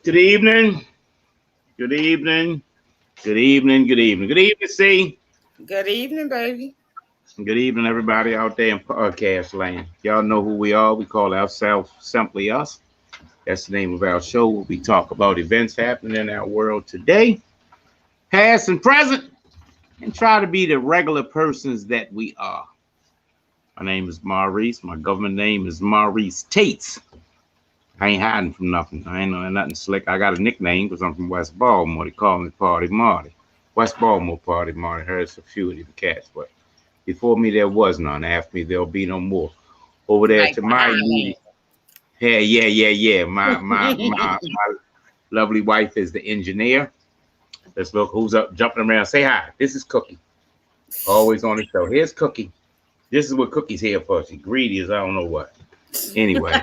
Good evening. Good evening. Good evening. Good evening. Good evening, C. Good evening, baby. Good evening, everybody out there in podcast land. Y'all know who we are. We call ourselves Simply Us. That's the name of our show where we talk about events happening in our world today, past and present, and try to be the regular persons that we are. My name is Maurice. My government name is Maurice Tates. I ain't hiding from nothing. I ain't know nothing slick. I got a nickname because I'm from West Baltimore. They call me Party Marty. West Baltimore Party Marty. Heard a few of the cats, but before me there was none. After me there'll be no more. Over there Like to my behind immediate, yeah. My lovely wife is the engineer. Let's look who's up jumping around. Say hi. This is Cookie. Always on the show. Here's Cookie. This is what Cookie's here for. She greedy as I don't know what. Anyway.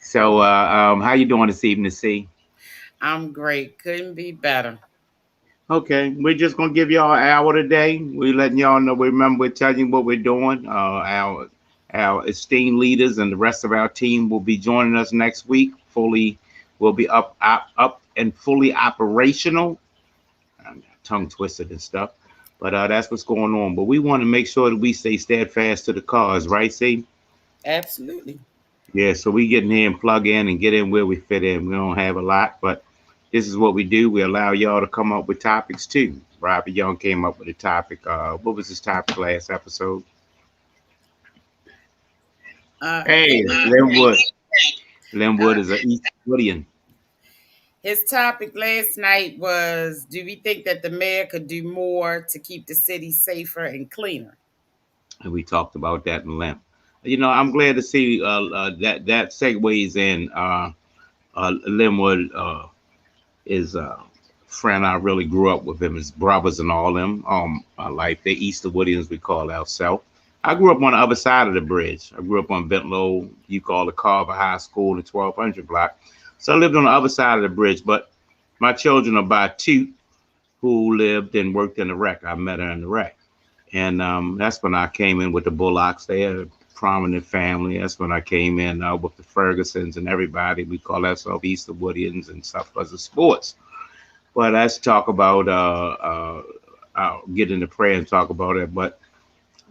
So how you doing this evening, C? I'm great. Couldn't be better. Okay, we're just gonna give y'all an hour today. We're letting y'all know. Remember, we're telling you what we're doing. Our esteemed leaders and the rest of our team will be joining us next week. Will be up and fully operational. Tongue twisted and stuff, but that's what's going on. But we want to make sure that we stay steadfast to the cause, right? See? Absolutely. Yeah, so we get in here and plug in and get in where we fit in. We don't have a lot, but this is what we do. We allow y'all to come up with topics too. Robert Young came up with a topic. What was his topic last episode? Hey, Linwood. Linwood is an East Woodian. His topic last night was, do we think that the mayor could do more to keep the city safer and cleaner? And we talked about that in length. You know, I'm glad to see that segues in. Linwood is a friend I really grew up with him, his brothers and all them. My life, they Easter Woodians, we call ourselves. I grew up on the other side of the bridge. I grew up on Bentlow, you call it Carver High School, the 1200 block. So I lived on the other side of the bridge, but my children are by two who lived and worked in the wreck. I met her in the wreck. And that's when I came in with the Bullocks. They had a prominent family. That's when I came in with the Fergusons and everybody. We call ourselves Easter Woodians and stuff because of sports. But let's talk about, I'll get into prayer and talk about it. But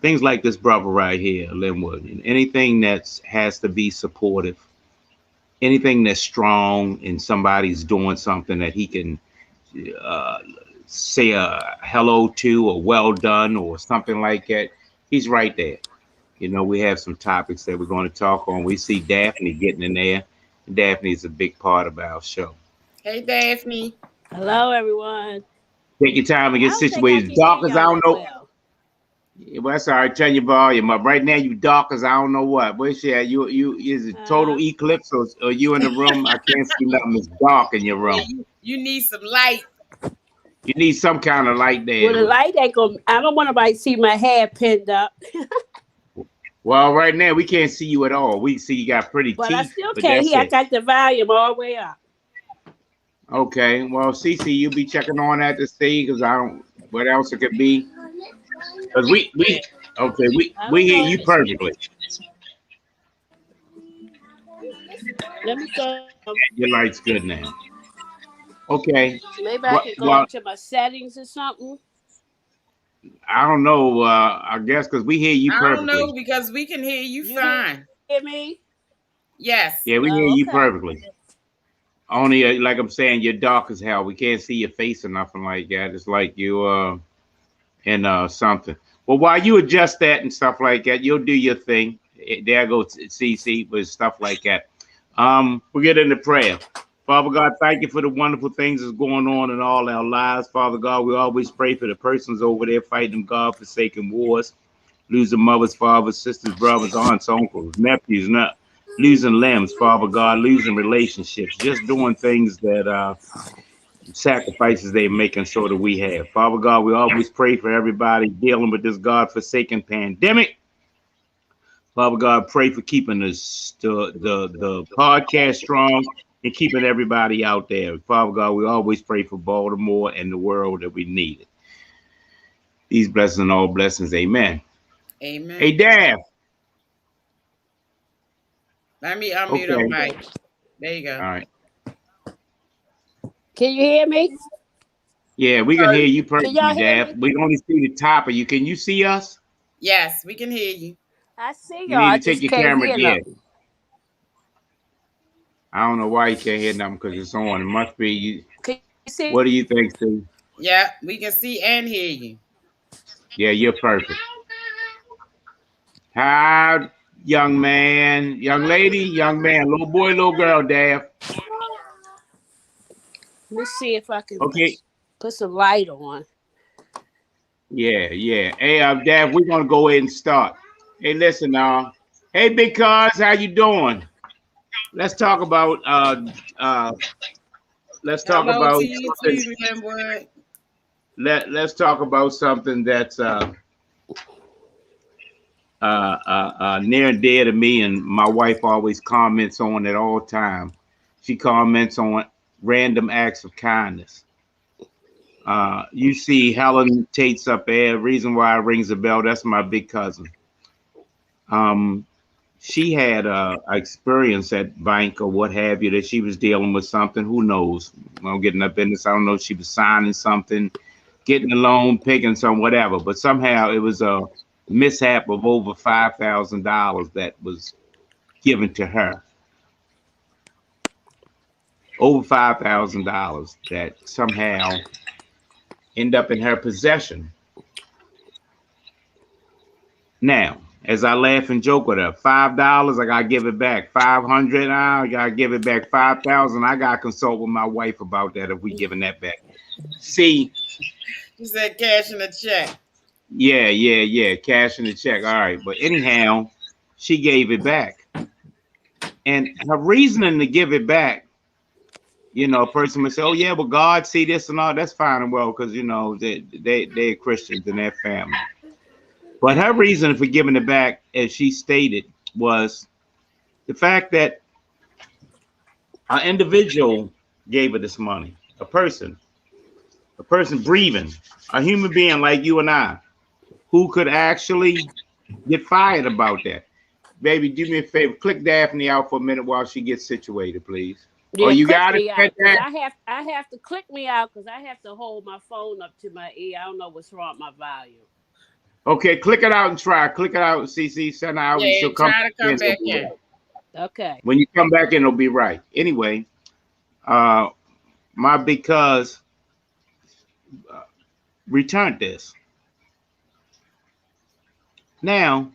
things like this brother right here, Linwood, and anything that has to be supportive, anything that's strong and somebody's doing something that he can uh, say a hello to or well done or something like that, he's right there. You know, we have some topics that we're going to talk on. We see Daphne getting in there. Daphne is a big part of our show. Hey, Daphne. Hello, everyone. Take your time and I get don't think I situated. can hear Dark as I y'all don't that know. well. Yeah, well, that's all right. Turn your volume up. Right now, you dark as I don't know what. Where's she at? You is it total Uh, eclipse or you in the room? I can't see nothing. It's dark in your Yeah, room. you need some light. You need some kind of light with a there. light ain't gonna, I don't want nobody to see my hair pinned up, Well, right now we can't see you at all. We see you got pretty but I teeth, still but can't that's hear. I it. got the volume all the way up. Okay. Well, Cece, you be checking on that to see because I don't. What else it could be? Because we okay. I We don't hear know if you it's me. perfectly. Let me go. Your light's good now. Okay. Maybe I Well, can go well, into my settings or something. I don't know. I guess because we hear you I don't know perfectly. because we can hear you You hear fine. me? Yes. Yeah, we hear Oh, you okay. perfectly. Only like I'm saying, you're dark as hell. We can't see your face or nothing like that. It's like you in something. Well, while you adjust that and stuff like that, you'll do your thing. There goes CC with stuff like that. We get into prayer. Father God, thank you for the wonderful things that's going on in all our lives. Father God, we always pray for the persons over there fighting God forsaken wars, losing mothers, fathers, sisters, brothers, aunts, uncles, nephews, not losing limbs, Father God, losing relationships, just doing things that sacrifices they're making sure that we have. Father God, we always pray for everybody dealing with this God forsaken pandemic. Father God, pray for keeping the podcast strong and keeping everybody out there. Father God, we always pray for Baltimore and the world that we need it. These blessings and all blessings, amen. Hey, Amen. Dad. Let me unmute her Okay. mic. There you All go. right. Can you hear me? Yeah, we can hear you Can y'all perfectly, hear Daph. me? We can only see the top of you. Can you see us? Yes, we can hear you. I see You y'all. need I to take just your can't camera. hear Yeah. nothing. I don't know why you can't hear nothing because it's on. It must be you. Can you see? What do you think, Steve? Yeah, we can see and hear you. Yeah, you're perfect. Hi, young man, young lady, young man, little boy, little girl, Daph. Let me see if I can Okay. put some light on. Yeah. Hey, Daph, we're gonna go ahead and start. Hey, listen, now. Hey, big cuz, how you doing? Let's talk about let's talk Hello about to you something. too, Linwood. Let's talk about something that's near and dear to me, and my wife always comments on it all the time. She comments on random acts of kindness. You see Helen Tate's up there. Reason why it rings a bell, that's my big cousin. She had a experience at bank or what have you that she was dealing with something. Who knows? I'm getting up in this. I don't know if she was signing something, getting a loan, picking some whatever. But somehow it was a mishap of over $5,000 that was given to her. Over $5,000 that somehow end up in her possession. Now, as I laugh and joke with her, $5, I gotta give it back. 500, I gotta give it back. 5,000, I gotta consult with my wife about that if we giving that back. See, You said cash in a check. yeah, cash in the check. All right, but anyhow, she gave it back, and her reasoning to give it back, a person would say, "Oh yeah, but God see this and all." That's fine and well because they're Christians in their family. But her reason for giving it back, as she stated, was the fact that an individual gave her this money, a person breathing, a human being like you and I, who could actually get fired about that. Baby, do me a favor, click Daphne out for a minute while she gets situated, please. Oh, Yeah, you click got it, me out because I have to click me out because I have to hold my phone up to my ear. I don't know what's wrong with my volume. Okay, click it out and try. Click it out, CC, send her out, and Yeah, she'll come try to in. come back in. Okay. When you come back in, it'll be right. Anyway, my because returned this. Now,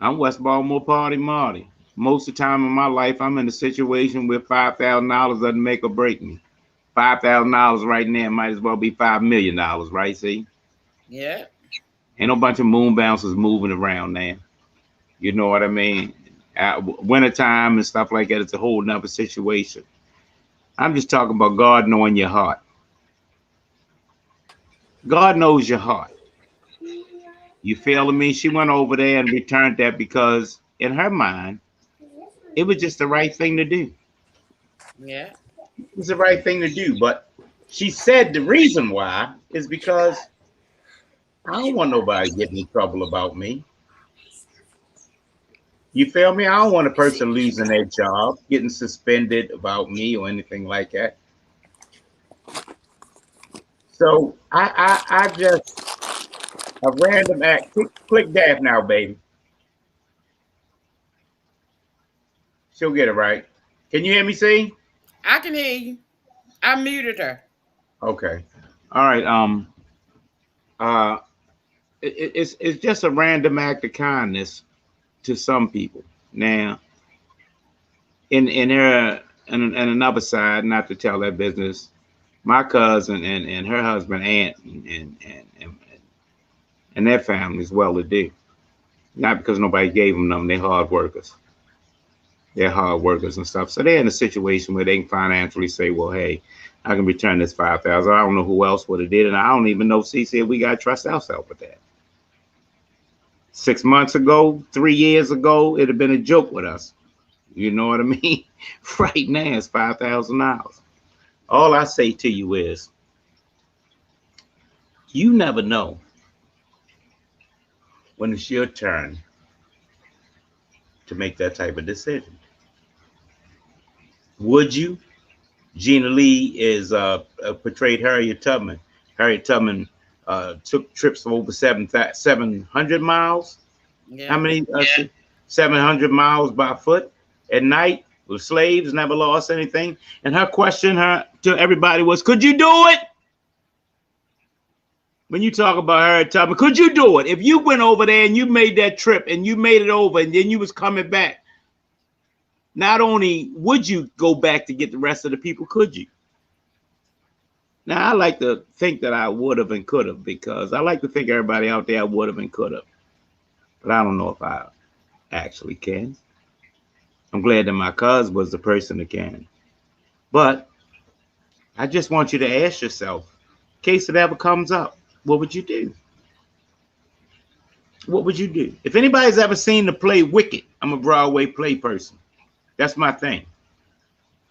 I'm West Baltimore Party Marty. Most of the time in my life, I'm in a situation where $5,000 doesn't make or break me. $5,000 right now might as well be $5 million, right? See, Yeah. ain't no bunch of moon bouncers moving around now. You know what I mean? Wintertime and stuff like that, it's a whole nother situation. I'm just talking about God knowing your heart. God knows your heart. You feeling me? She went over there and returned that because in her mind, it was just the right thing to do. Yeah. It was the right thing to do. But she said the reason why is because I don't want nobody getting in trouble about me. You feel me? I don't want a person losing their job, getting suspended about me or anything like that. So I just a random act. Click Dash now, baby. She'll get it right. Can you hear me, see? I can hear you. I muted her. Okay. All right. Uh it's just a random act of kindness to some people. Now, in her and another side, not to tell that business, my cousin and her husband, aunt, and their families well to do. Not because nobody gave them nothing, they're hard workers. They're hard workers and stuff. So they're in a situation where they can financially say, well, hey, I can return this 5,000. I don't know who else would have did it. And I don't even know, CC, if we got to trust ourselves with that. 6 months ago, 3 years ago, it'd have been a joke with us. You know what I mean? Right now, it's $5,000. All I say to you is, you never know when it's your turn to make that type of decision. Would you? Gina Lee is portrayed Harriet Tubman. Harriet Tubman took trips of over 700 miles. How Yeah. many? 700 miles by foot at night with slaves, never lost anything. And her question to everybody was, could you do it? When you talk about Harriet Tubman, could you do it? If you went over there and you made that trip and you made it over and then you was coming back, not only would you go back to get the rest of the people, could you? Now, I like to think that I would have and could have, because I like to think everybody out there would have and could have. But I don't know if I actually can. I'm glad that my cousin was the person that can. But I just want you to ask yourself, in case it ever comes up, what would you do? What would you do? If anybody's ever seen the play Wicked, I'm a Broadway play person. That's my thing.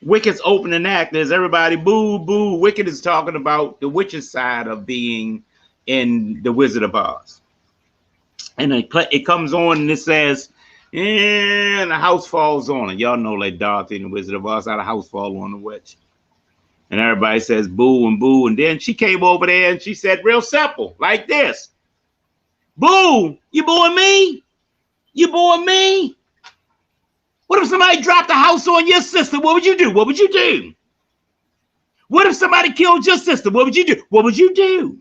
Wicked's opening act is everybody boo, boo. Wicked is talking about the witch's side of being in The Wizard of Oz. And it comes on and it says, and the house falls on it. Y'all know, like Dorothy and The Wizard of Oz, how the house fall on the witch. And everybody says boo and boo. And then she came over there and she said, real simple, like this. Boo, you booing me? You booing me? What if somebody dropped the house on your sister? What would you do? What would you do? What if somebody killed your sister? What would you do? What would you do?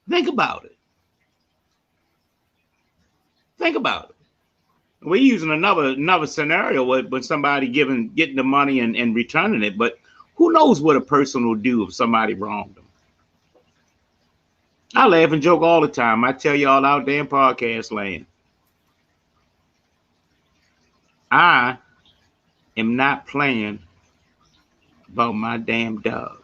Think about it. Think about it. We're using another scenario with somebody getting the money and returning it, but who knows what a person will do if somebody wronged them? I laugh and joke all the time. I tell y'all out there in podcast land, I am not playing about my damn dog.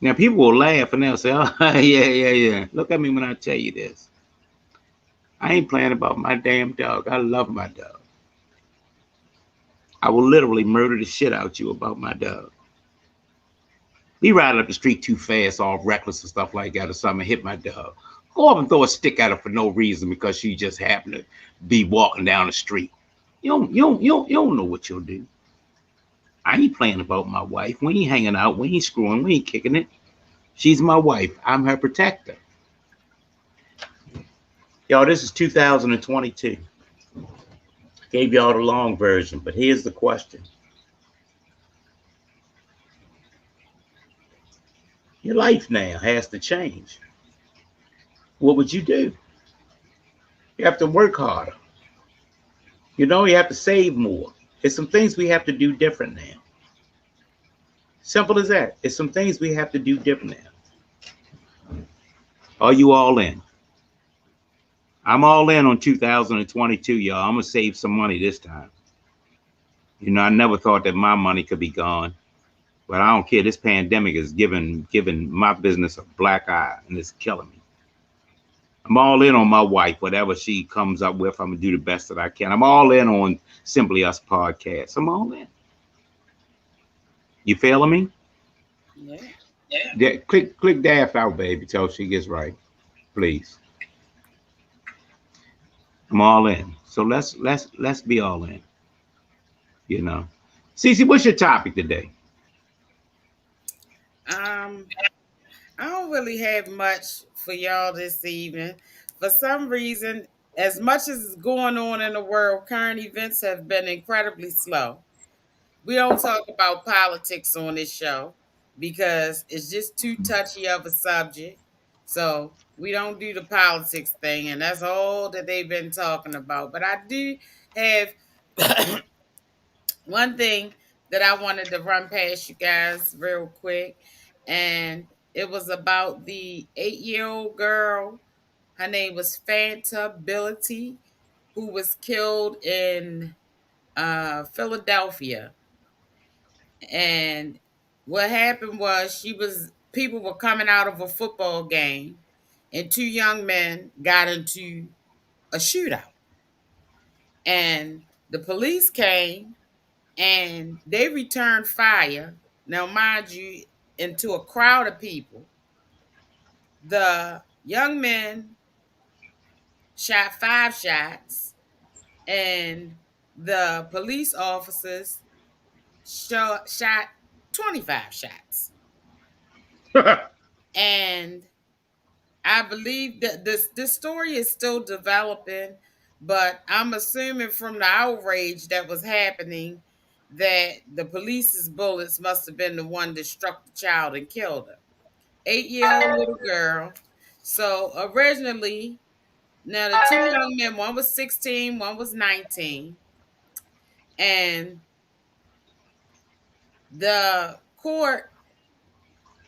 Now, people will laugh and they'll say, oh, yeah. Look at me when I tell you this. I ain't playing about my damn dog. I love my dog. I will literally murder the shit out you about my dog. Be riding up the street too fast, all reckless and stuff like that or something, and hit my dog. Go up and throw a stick at her for no reason because she just happened to be walking down the street. You don't know what you'll do. I ain't playing about my wife. We ain't hanging out. We ain't screwing. We ain't kicking it. She's my wife. I'm her protector. Y'all, this is 2022. Gave y'all the long version, but here's the question. Your life now has to change. What would you do? You have to work harder. You know, you have to save more. There's some things we have to do different now. Simple as that. There's some things we have to do different now. Are you all in? I'm all in on 2022, y'all. I'm going to save some money this time. You know, I never thought that my money could be gone. But I don't care. This pandemic is giving my business a black eye, and it's killing me. I'm all in on my wife. Whatever she comes up with, I'm going to do the best that I can. I'm all in on Simply Us podcast. I'm all in. You feeling me? Yeah. Click Daff out, baby, till she gets right. Please. I'm all in. So let's be all in. You know. Cece, what's your topic today? I don't really have much for y'all this evening. For some reason, as much as is going on in the world, current events have been incredibly slow. We don't talk about politics on this show because it's just too touchy of a subject. So we don't do the politics thing, and that's all that they've been talking about. But I do have one thing that I wanted to run past you guys real quick, and it was about the 8-year-old girl. Her name was Fanta Ability, who was killed in Philadelphia. And what happened was people were coming out of a football game, and two young men got into a shootout. And the police came and they returned fire. Now, mind you, into a crowd of people. The young men shot 5 shots, and the police officers shot 25 shots. And I believe that this story is still developing, but I'm assuming from the outrage that was happening that the police's bullets must have been the one that struck the child and killed her. 8-year-old little girl. So originally, now the two young men, one was 16, one was 19, and the court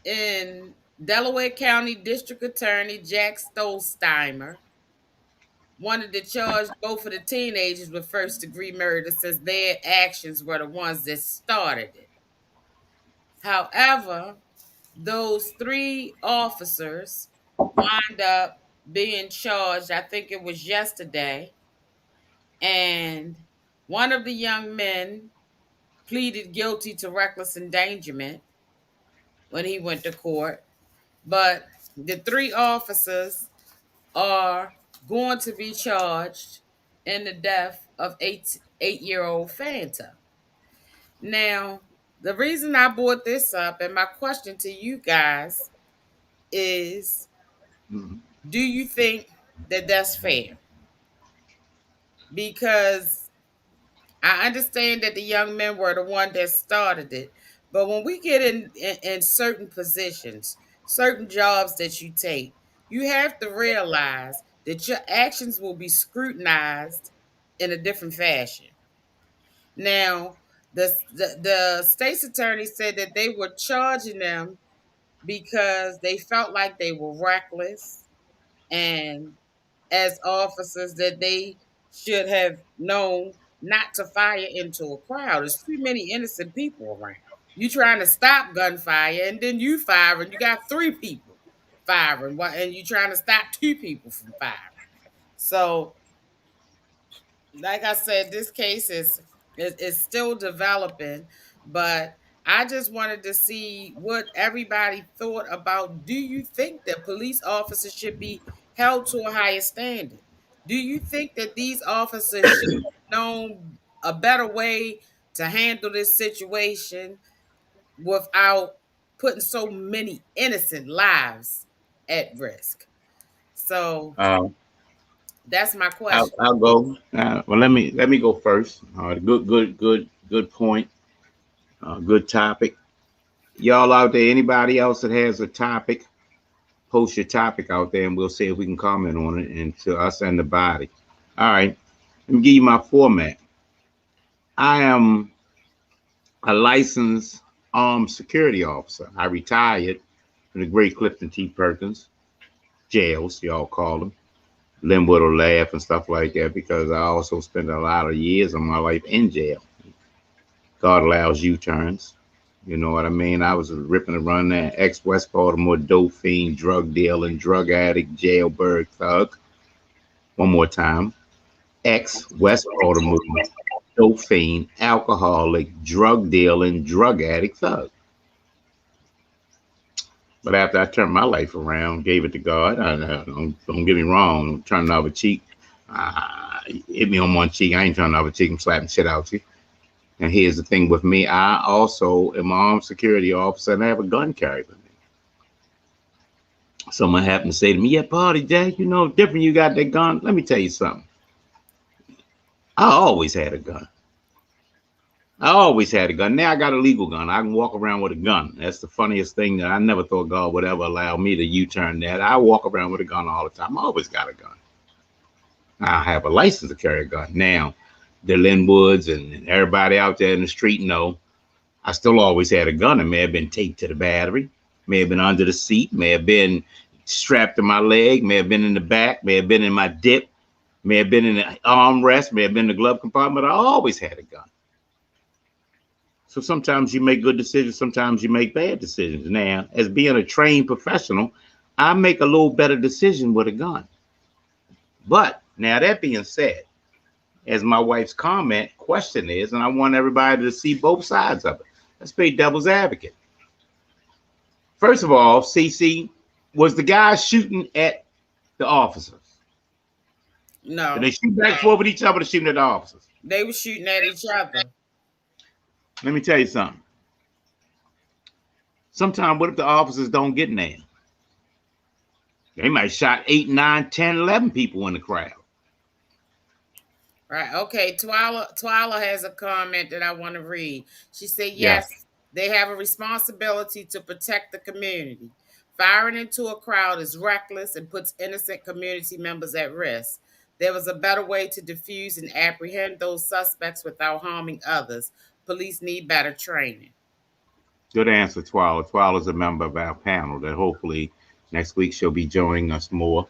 in Delaware County District Attorney Jack Stolzheimer wanted to charge both of the teenagers with first-degree murder since their actions were the ones that started it. However, those three officers wound up being charged, I think it was yesterday, and one of the young men pleaded guilty to reckless endangerment when he went to court, but the three officers are going to be charged in the death of eight-year-old Fanta. Now, the reason I brought this up and my question to you guys is, do you think that that's fair? Because I understand that the young men were the one that started it, but when we get in certain positions, certain jobs that you take, you have to realize that your actions will be scrutinized in a different fashion. Now, the state's attorney said that they were charging them because they felt like they were reckless, and as officers that they should have known not to fire into a crowd. There's too many innocent people around. You trying to stop gunfire, and then you firing. You got three people firing, and you trying to stop two people from firing. So, like I said, this case is still developing, but I just wanted to see what everybody thought about. Do you think that police officers should be held to a higher standard? Do you think that these officers should have known a better way to handle this situation without putting so many innocent lives at risk? So that's my question. I'll go. Well, let me go first. Good point. Good topic. Y'all out there, anybody else that has a topic, post your topic out there, and we'll see if we can comment on it, and to us and the body. All right. Let me give you my format. I am a licensed armed security officer. I retired from the Great Clifton T. Perkins jails, y'all call them. Linwood will laugh and stuff like that because I also spent a lot of years of my life in jail. God allows U-turns. You know what I mean? I was ripping and running that ex-West Baltimore dope fiend, drug dealing, drug addict, jailbird thug. One more time. Ex-West Baltimore dope fiend, alcoholic, drug dealing, drug addict thug. But after I turned my life around, gave it to God, don't get me wrong, turning the other cheek, hit me on one cheek, I ain't turning the other cheek, I'm slapping shit out you. And here's the thing with me, I also am an armed security officer and I have a gun carried with me. Someone happened to say to me, yeah, Party Jack, you know, different you got that gun. Let me tell you something. I always had a gun. Now I got a legal gun. I can walk around with a gun. That's the funniest thing that I never thought God would ever allow me to U-turn that. I walk around with a gun all the time. I always got a gun. I have a license to carry a gun. Now, the Linwoods and everybody out there in the street know I still always had a gun. It may have been taped to the battery, may have been under the seat, may have been strapped to my leg, may have been in the back, may have been in my dip, may have been in the armrest, may have been in the glove compartment. I always had a gun. So sometimes you make good decisions, sometimes you make bad decisions. Now, as being a trained professional, I make a little better decision with a gun. But now that being said, as my wife's question is, and I want everybody to see both sides of it. Let's play devil's advocate. First of all, CC, was the guy shooting at the officers? No. Did they shoot back and forth with each other or shooting at the officers? They were shooting at each other. Let me tell you something. Sometimes what if the officers don't get in there? They might shot 8, 9, 10, 11 people in the crowd. Right. Okay. Twyla has a comment that I want to read. She said, Yes. yes, they have a responsibility to protect the community. Firing into a crowd is reckless and puts innocent community members at risk. There was a better way to defuse and apprehend those suspects without harming others. Police need better training. Good answer, Twyla. Twyla's a member of our panel that hopefully next week she'll be joining us more.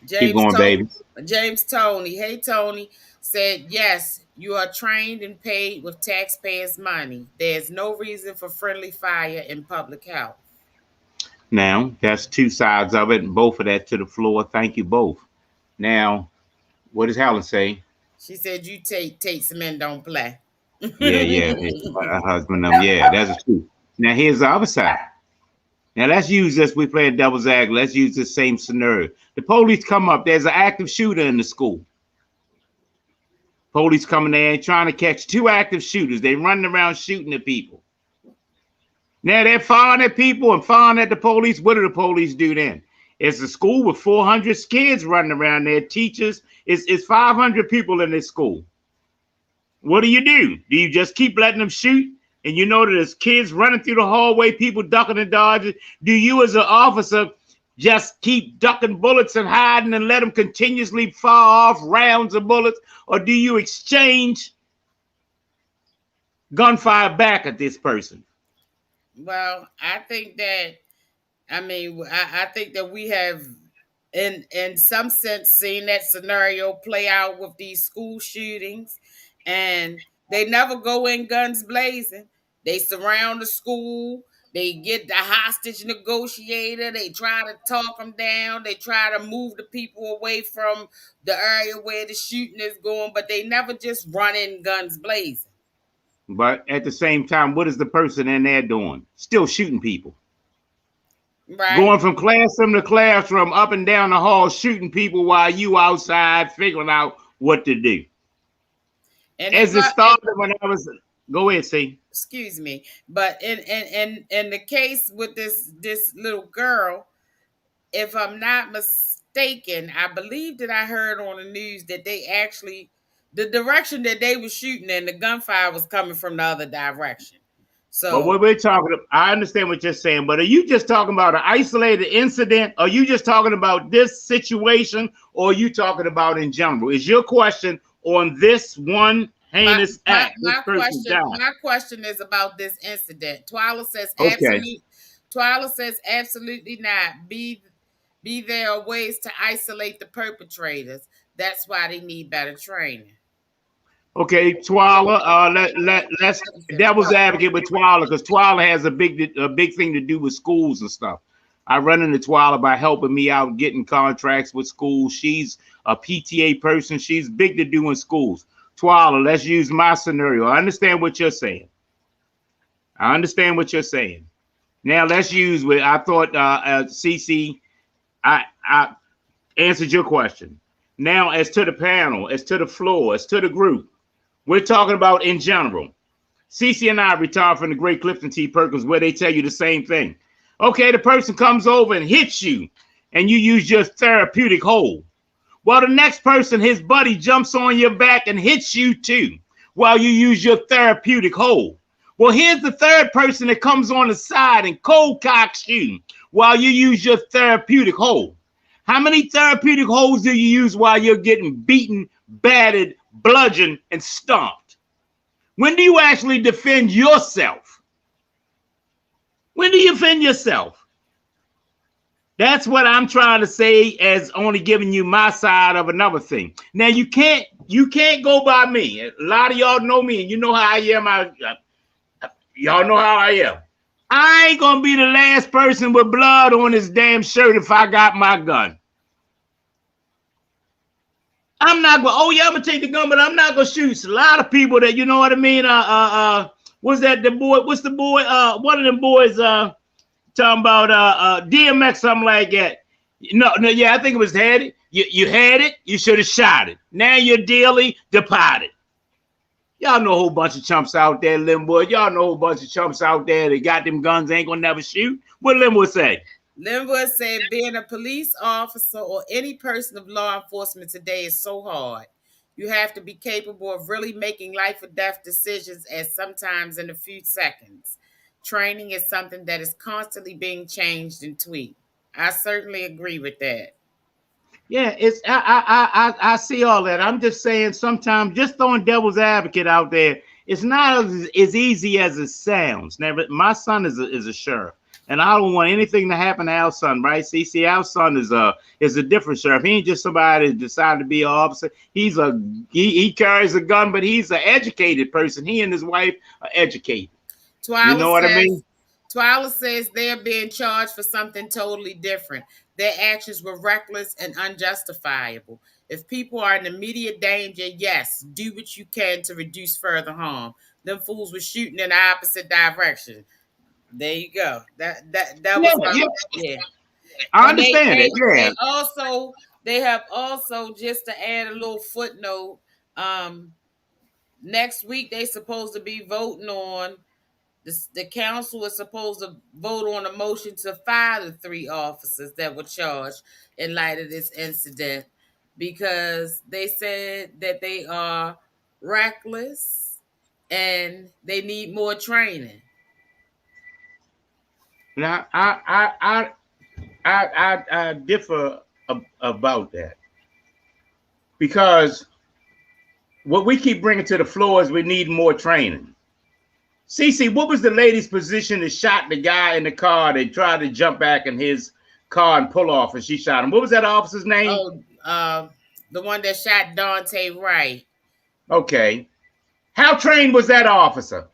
Keep going, baby. James Tony. Hey, Tony. Said, yes, you are trained and paid with taxpayers' money. There's no reason for friendly fire in public health. Now, that's two sides of it, and both of that to the floor. Thank you both. Now, what does Helen say? She said, you take some and don't play. Yeah. Her husband, yeah, that's true. Now, here's the other side. Now, let's use this. We play a devil's advocate. Let's use the same scenario. The police come up. There's an active shooter in the school. Police coming there trying to catch 2 active shooters. They running around shooting at people. Now they're firing at people and firing at the police. What do the police do then? It's a school with 400 kids running around there. Teachers, it's 500 people in this school. What do? Do you just keep letting them shoot? And you know that there's kids running through the hallway, people ducking and dodging. Do you as an officer just keep ducking bullets and hiding and let them continuously fire off rounds of bullets? Or do you exchange gunfire back at this person? Well, I think that we have in some sense seen that scenario play out with these school shootings, and they never go in guns blazing. They surround the school. They get the hostage negotiator. They try to talk them down. They try to move the people away from the area where the shooting is going, but they never just run in guns blazing. But at the same time, what is the person in there doing? Still shooting people. Right. Going from classroom to classroom, up and down the hall, shooting people while you outside figuring out what to do. And as it started when I was... Go ahead, see. Excuse me, but in the case with this little girl, if I'm not mistaken, I believe that I heard on the news that they actually, the direction that they were shooting in, the gunfire was coming from the other direction. So, but what we're talking about, I understand what you're saying, but are you just talking about an isolated incident? Are you just talking about this situation, or are you talking about in general? Is your question on this one heinous act? My question is about this incident. Twyla says absolutely not. Be there are ways to isolate the perpetrators. That's why they need better training. Okay, Twyla, let's devil's advocate with Twyla, because Twyla has a big thing to do with schools and stuff. I run into Twyla by helping me out getting contracts with schools. She's a PTA person. She's big to do in schools. Twyla, let's use my scenario. I understand what you're saying. Now let's use what I thought CC, I answered your question. Now, as to the panel, as to the floor, as to the group, we're talking about in general. CC and I retired from the great Clifton T. Perkins, where they tell you the same thing. Okay, the person comes over and hits you, and you use your therapeutic hold. Well, the next person, his buddy, jumps on your back and hits you too, while you use your therapeutic hold. Well, here's the third person that comes on the side and cold cocks you while you use your therapeutic hold. How many therapeutic holds do you use while you're getting beaten, battered, bludgeoned, and stomped? When do you actually defend yourself? When do you defend yourself? That's what I'm trying to say, as only giving you my side of another thing. Now, you can't go by me. A lot of y'all know me, and you know how I am. Y'all know how I am. I ain't gonna be the last person with blood on his damn shirt if I got my gun. I'm not going, oh yeah, I'm gonna take the gun, but I'm not gonna shoot. It's a lot of people that, you know what I mean? What's that, the boy, what's the boy, one of them boys, talking about DMX, something like that. No, yeah, I think it was had it. You had it, you should have shot it. Now you're dearly departed. Y'all know a whole bunch of chumps out there, Linwood. Y'all know a whole bunch of chumps out there that got them guns, ain't gonna never shoot. What Linwood say? Linwood said being a police officer or any person of law enforcement today is so hard. You have to be capable of really making life or death decisions, and sometimes in a few seconds. Training is something that is constantly being changed and tweaked. I certainly agree with that. Yeah, it's I see all that. I'm just saying sometimes just throwing devil's advocate out there, it's not as easy as it sounds. Never, my son is a sheriff, and I don't want anything to happen to our son, right? See, our son is a different sheriff. He ain't just somebody that decided to be an officer. He carries a gun, but he's an educated person. He and his wife are educated. You know what I mean? Twyla says they're being charged for something totally different. Their actions were reckless and unjustifiable. If people are in immediate danger, yes, do what you can to reduce further harm. Them fools were shooting in the opposite direction. There you go. That was yeah. I understand it. Yeah. They have also, just to add a little footnote, next week they supposed to be voting on the council is supposed to vote on a motion to fire the 3 officers that were charged in light of this incident because they said that they are reckless and they need more training. Now, I differ about that because what we keep bringing to the floor is we need more training. Cece, what was the lady's position that shot the guy in the car that tried to jump back in his car and pull off and she shot him? What was that officer's name? Oh, the one that shot Dante Wright. Okay. How trained was that officer?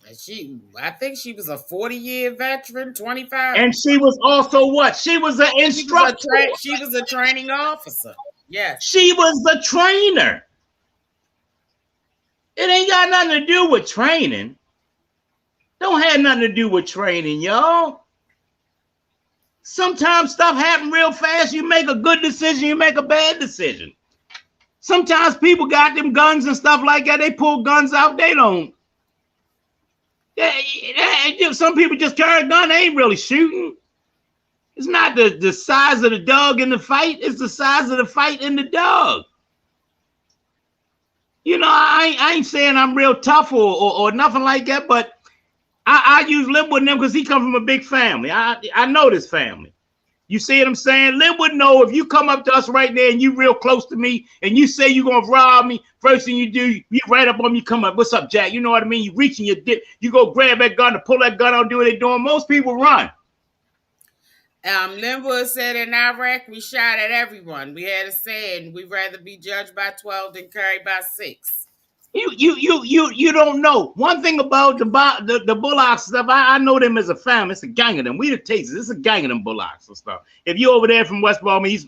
I think she was a 40-year veteran, 25. And she was also what? She was an instructor. She was a training officer. Yes. She was the trainer. It ain't got nothing to do with training. Don't have nothing to do with training, y'all. Sometimes stuff happen real fast. You make a good decision, you make a bad decision. Sometimes people got them guns and stuff like that. They pull guns out. They don't. Some people just carry a gun. They ain't really shooting. It's not the size of the dog in the fight. It's the size of the fight in the dog. You know, I ain't saying I'm real tough or nothing like that, but I use Linwood and them because he come from a big family. I know this family. You see what I'm saying? Linwood know if you come up to us right there and you real close to me and you say you're going to rob me, first thing you do, you right up on me, come up. What's up, Jack? You know what I mean? You reaching your dip. You go grab that gun to pull that gun out, do what they doing. Most people run. Linwood said in Iraq, we shot at everyone. We had a saying, we'd rather be judged by 12 than carried by 6. You don't know. One thing about the Bullocks stuff, I know them as a family. It's a gang of them. We the Tasers. It's a gang of them Bullocks and stuff. If you over there from West Baltimore,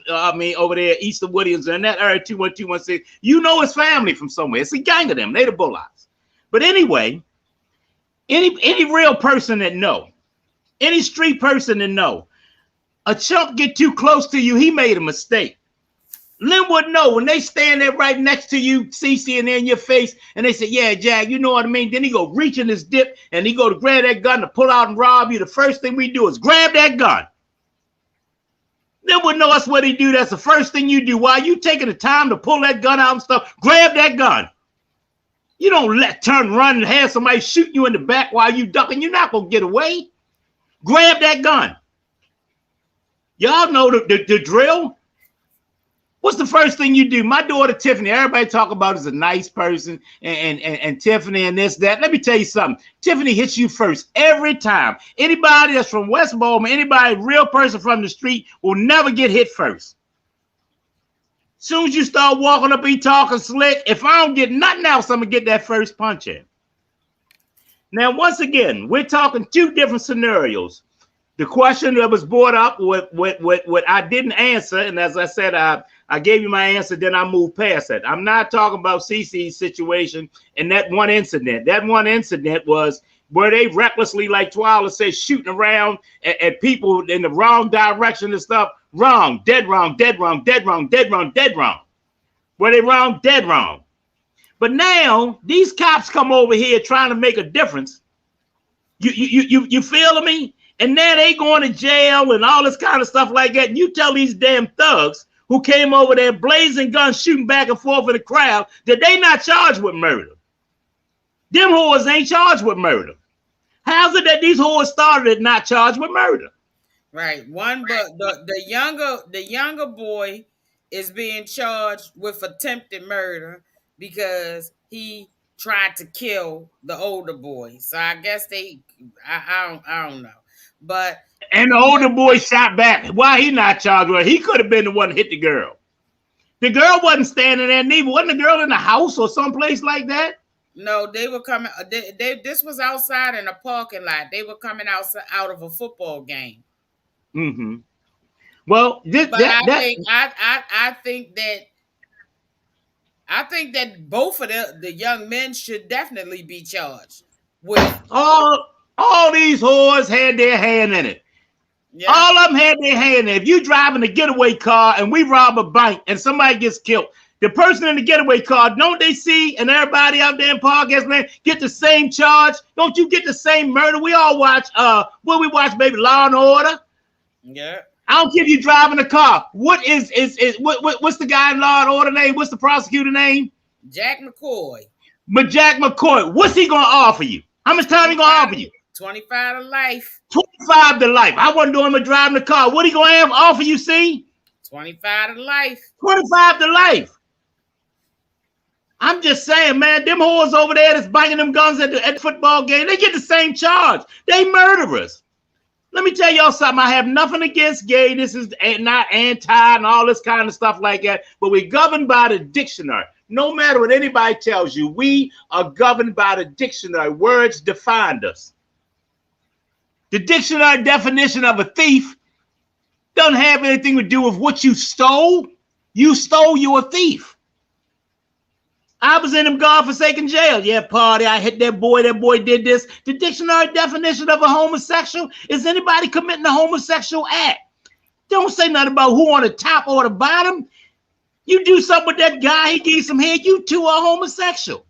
over there east of Williams and that area 21216, you know it's family from somewhere. It's a gang of them. They the Bullocks. But anyway, any real person that know, any street person that know, a chump get too close to you, he made a mistake. Linwood know when they stand there right next to you, CC, and they're in your face, and they say, yeah, Jack, you know what I mean? Then he go reach in his dip, and he go to grab that gun to pull out and rob you. The first thing we do is grab that gun. Linwood know that's what he do. That's the first thing you do. While you taking the time to pull that gun out and stuff, grab that gun. You don't turn, run, and have somebody shoot you in the back while you ducking. You're not going to get away. Grab that gun. Y'all know the drill. What's the first thing you do? My daughter Tiffany, everybody talk about is a nice person, and Tiffany and this, that. Let me tell you something. Tiffany hits you first every time. Anybody that's from West Baltimore, anybody, real person from the street will never get hit first. Soon as you start walking up and talking slick, if I don't get nothing else, I'm going to get that first punch in. Now, once again, we're talking 2 different scenarios. The question that was brought up, what I didn't answer, and as I said, I gave you my answer, then I moved past that. I'm not talking about CC's situation and that one incident. That one incident was where they recklessly, like Twyla said, shooting around at people in the wrong direction and stuff. Wrong, dead wrong, dead wrong, dead wrong, dead wrong, dead wrong. Were they wrong? Dead wrong. But now these cops come over here trying to make a difference. You feeling me? And now they going to jail and all this kind of stuff like that. And you tell these damn thugs who came over there blazing guns, shooting back and forth in the crowd, that they not charged with murder. Them whores ain't charged with murder. How's it that these whores started at not charged with murder? Right. But the younger boy is being charged with attempted murder because he tried to kill the older boy. So I guess I don't know. But and the older boy shot back. Why he not charged with it? He could have been the one that hit the girl. The girl wasn't standing there neither. Wasn't the girl in the house or someplace like that? No, they were coming. This was outside in a parking lot. They were coming out of a football game. Mm-hmm. Well, I think that both of the young men should definitely be charged with all these whores had their hand in it. Yeah. All of them had their hand in it. If you driving a getaway car and we rob a bank and somebody gets killed, the person in the getaway car, don't they see, and everybody out there in Podcast Land get the same charge? Don't you get the same murder? We all watch, what we watch, baby, Law and Order. Yeah. I don't care if you driving a car. What's the guy in Law and Order name? What's the prosecutor name? Jack McCoy. But Jack McCoy, what's he gonna offer you? How much time he gonna offer you? 25 to life. 25 to life. I wasn't doing him driving the car. What he gonna offer you? See? 25 to life. 25 to life. I'm just saying, man, them whores over there that's banging them guns at the football game, they get the same charge. They murderers. Let me tell y'all something. I have nothing against gay. This is not anti and all this kind of stuff like that. But we're governed by the dictionary. No matter what anybody tells you, we are governed by the dictionary. Words defined us. The dictionary definition of a thief doesn't have anything to do with what you stole. You stole, you're a thief. I was in them godforsaken jail. Yeah, party. I hit that boy. That boy did this. The dictionary definition of a homosexual is anybody committing a homosexual act. Don't say nothing about who on the top or the bottom. You do something with that guy, he gave some head, you too are homosexual.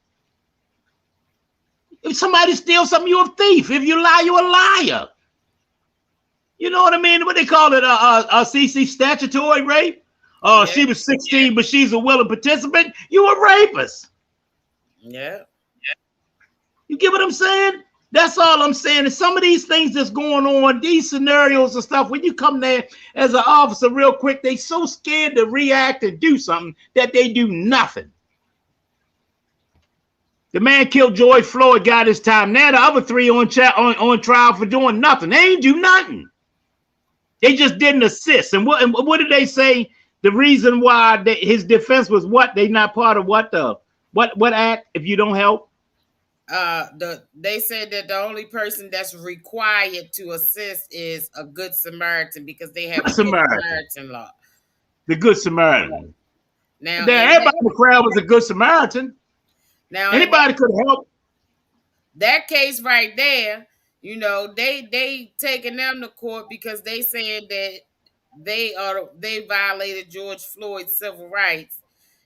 If somebody steals something, you're a thief. If you lie, you're a liar. You know what I mean? What they call it, CC, statutory rape? Yeah. She was 16, but she's a willing participant. You a rapist. Yeah. You get what I'm saying? That's all I'm saying. And some of these things that's going on, these scenarios and stuff, when you come there as an officer real quick, they so scared to react and do something that they do nothing. The man killed George Floyd, got his time. Now the other three on trial for doing nothing. They ain't do nothing. They just didn't assist. And what did they say? The reason why his defense was what? They not part of what act if you don't help? They said that the only person that's required to assist is a Good Samaritan because they have a Good Samaritan law. The Good Samaritan. Now everybody in the crowd was a Good Samaritan. Now anybody could help. That case right there, you know, they taking them to court because they said that they violated George Floyd's civil rights.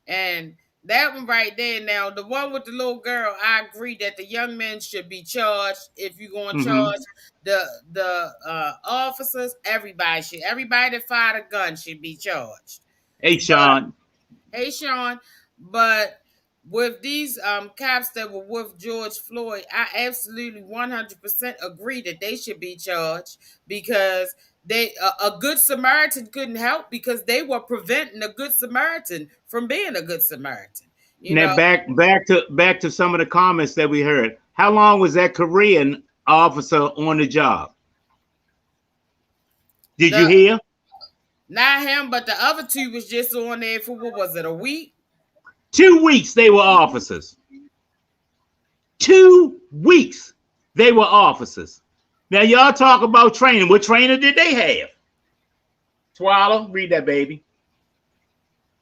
And that one right there, now the one with the little girl, I agree that the young men should be charged. If you're going to charge the officers, everybody that fired a gun should be charged. Hey Sean, but with these cops that were with George Floyd, I absolutely 100% agree that they should be charged because a Good Samaritan couldn't help because they were preventing a Good Samaritan from being a Good Samaritan. Now back to some of the comments that we heard. How long was that Korean officer on the job? Did you hear? Not him, but the other two was just on there for what was it, a week? 2 weeks they were officers. 2 weeks they were officers. Now y'all talk about training. What training did they have? Twila, read that, baby.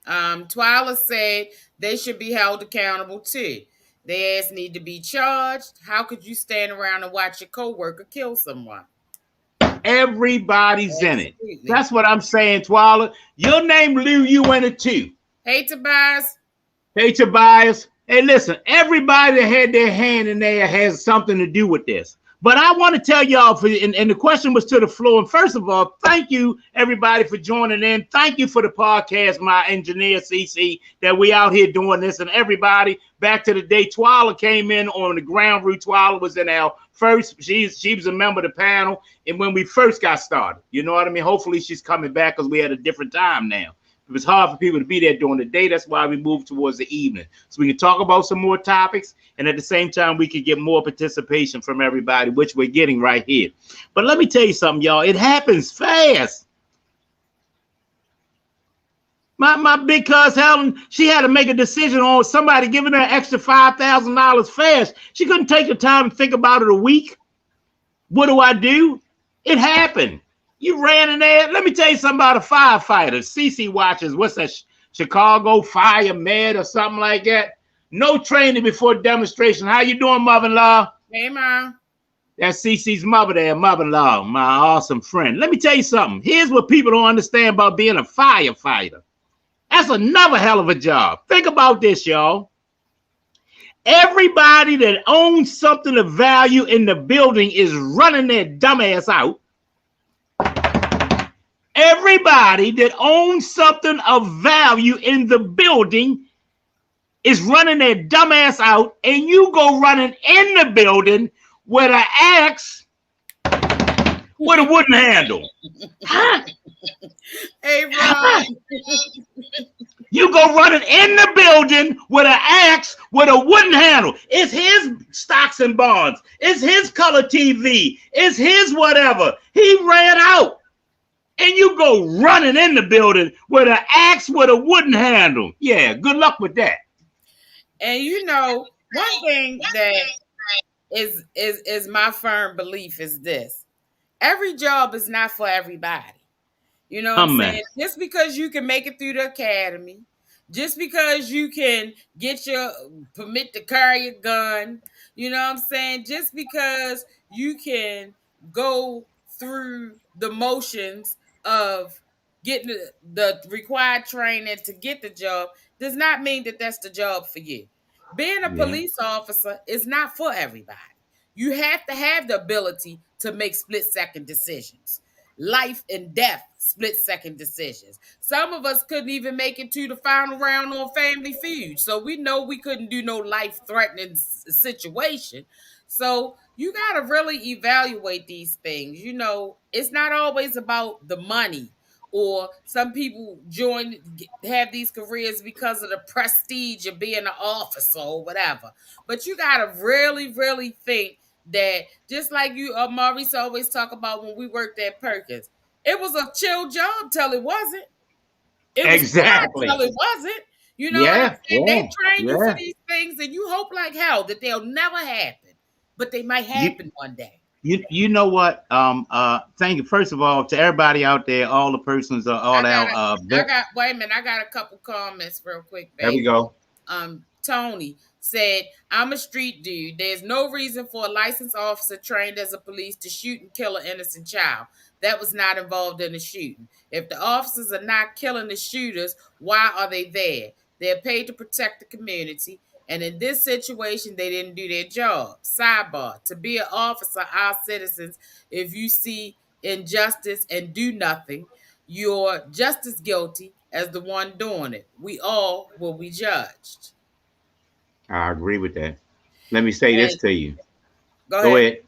Twila said they should be held accountable too. Their ass need to be charged. How could you stand around and watch your coworker kill someone? Everybody's in it. That's what I'm saying, Twila. Your name blew you in it too. Hey, Tobias. Hey, Tobias. Hey, listen, everybody that had their hand in there has something to do with this. But I want to tell y'all, and the question was to the floor. And first of all, thank you, everybody, for joining in. Thank you for the podcast, my engineer, CC, that we out here doing this. And everybody, back to the day, Twila came in on the ground route. Twila was in our first, she was a member of the panel. And when we first got started, you know what I mean? Hopefully she's coming back because we had a different time now. It was hard for people to be there during the day. That's why we moved towards the evening. So we can talk about some more topics. And at the same time, we could get more participation from everybody, which we're getting right here. But let me tell you something, y'all. It happens fast. My big cuz Helen, she had to make a decision on somebody giving her an extra $5,000 fast. She couldn't take the time to think about it a week. What do I do? It happened. You ran in there. Let me tell you something about a firefighter. CC watches, what's that? Chicago Fire Med or something like that. No training before demonstration. How you doing, mother-in-law? Hey, Mom. That's CC's mother there, mother-in-law, my awesome friend. Let me tell you something. Here's what people don't understand about being a firefighter. That's another hell of a job. Think about this, y'all. Everybody that owns something of value in the building is running their dumbass out. Everybody that owns something of value in the building is running their dumbass out, and you go running in the building with an axe with a wooden handle. Huh? Hey, Ron. You go running in the building with an axe with a wooden handle. It's his stocks and bonds. It's his color TV. It's his whatever. He ran out. And you go running in the building with an axe with a wooden handle. Yeah, good luck with that. And you know, one thing that is my firm belief is this. Every job is not for everybody. You know what I'm saying? Just because you can make it through the academy, just because you can get your permit to carry a gun, you know what I'm saying? Just because you can go through the motions of getting the required training to get the job does not mean that that's the job for you. Being a police officer is not for everybody. You have to have the ability to make split-second decisions. Life and death split-second decisions. Some of us couldn't even make it to the final round on Family Feud. So we know we couldn't do no life-threatening situation. So you got to really evaluate these things. You know, it's not always about the money, or some people have these careers because of the prestige of being an officer or whatever. But you got to really, really think that, just like you, Maurice always talk about when we worked at Perkins, it was a chill job till it wasn't. It was exactly till it wasn't. You know, they train you for these things, and you hope like hell that they'll never happen, but they might happen one day. You know what? Thank you first of all to everybody out there, all the persons are all out. Wait a minute, I got a couple comments real quick, baby. There we go. Tony said, I'm a street dude. There's no reason for a licensed officer trained as a police to shoot and kill an innocent child that was not involved in the shooting. If the officers are not killing the shooters, why are they there? They're paid to protect the community. And in this situation, they didn't do their job. Sidebar, to be an officer, our citizens, if you see injustice and do nothing, you're just as guilty as the one doing it. We all will be judged. I agree with that. Let me say this to you. Go ahead.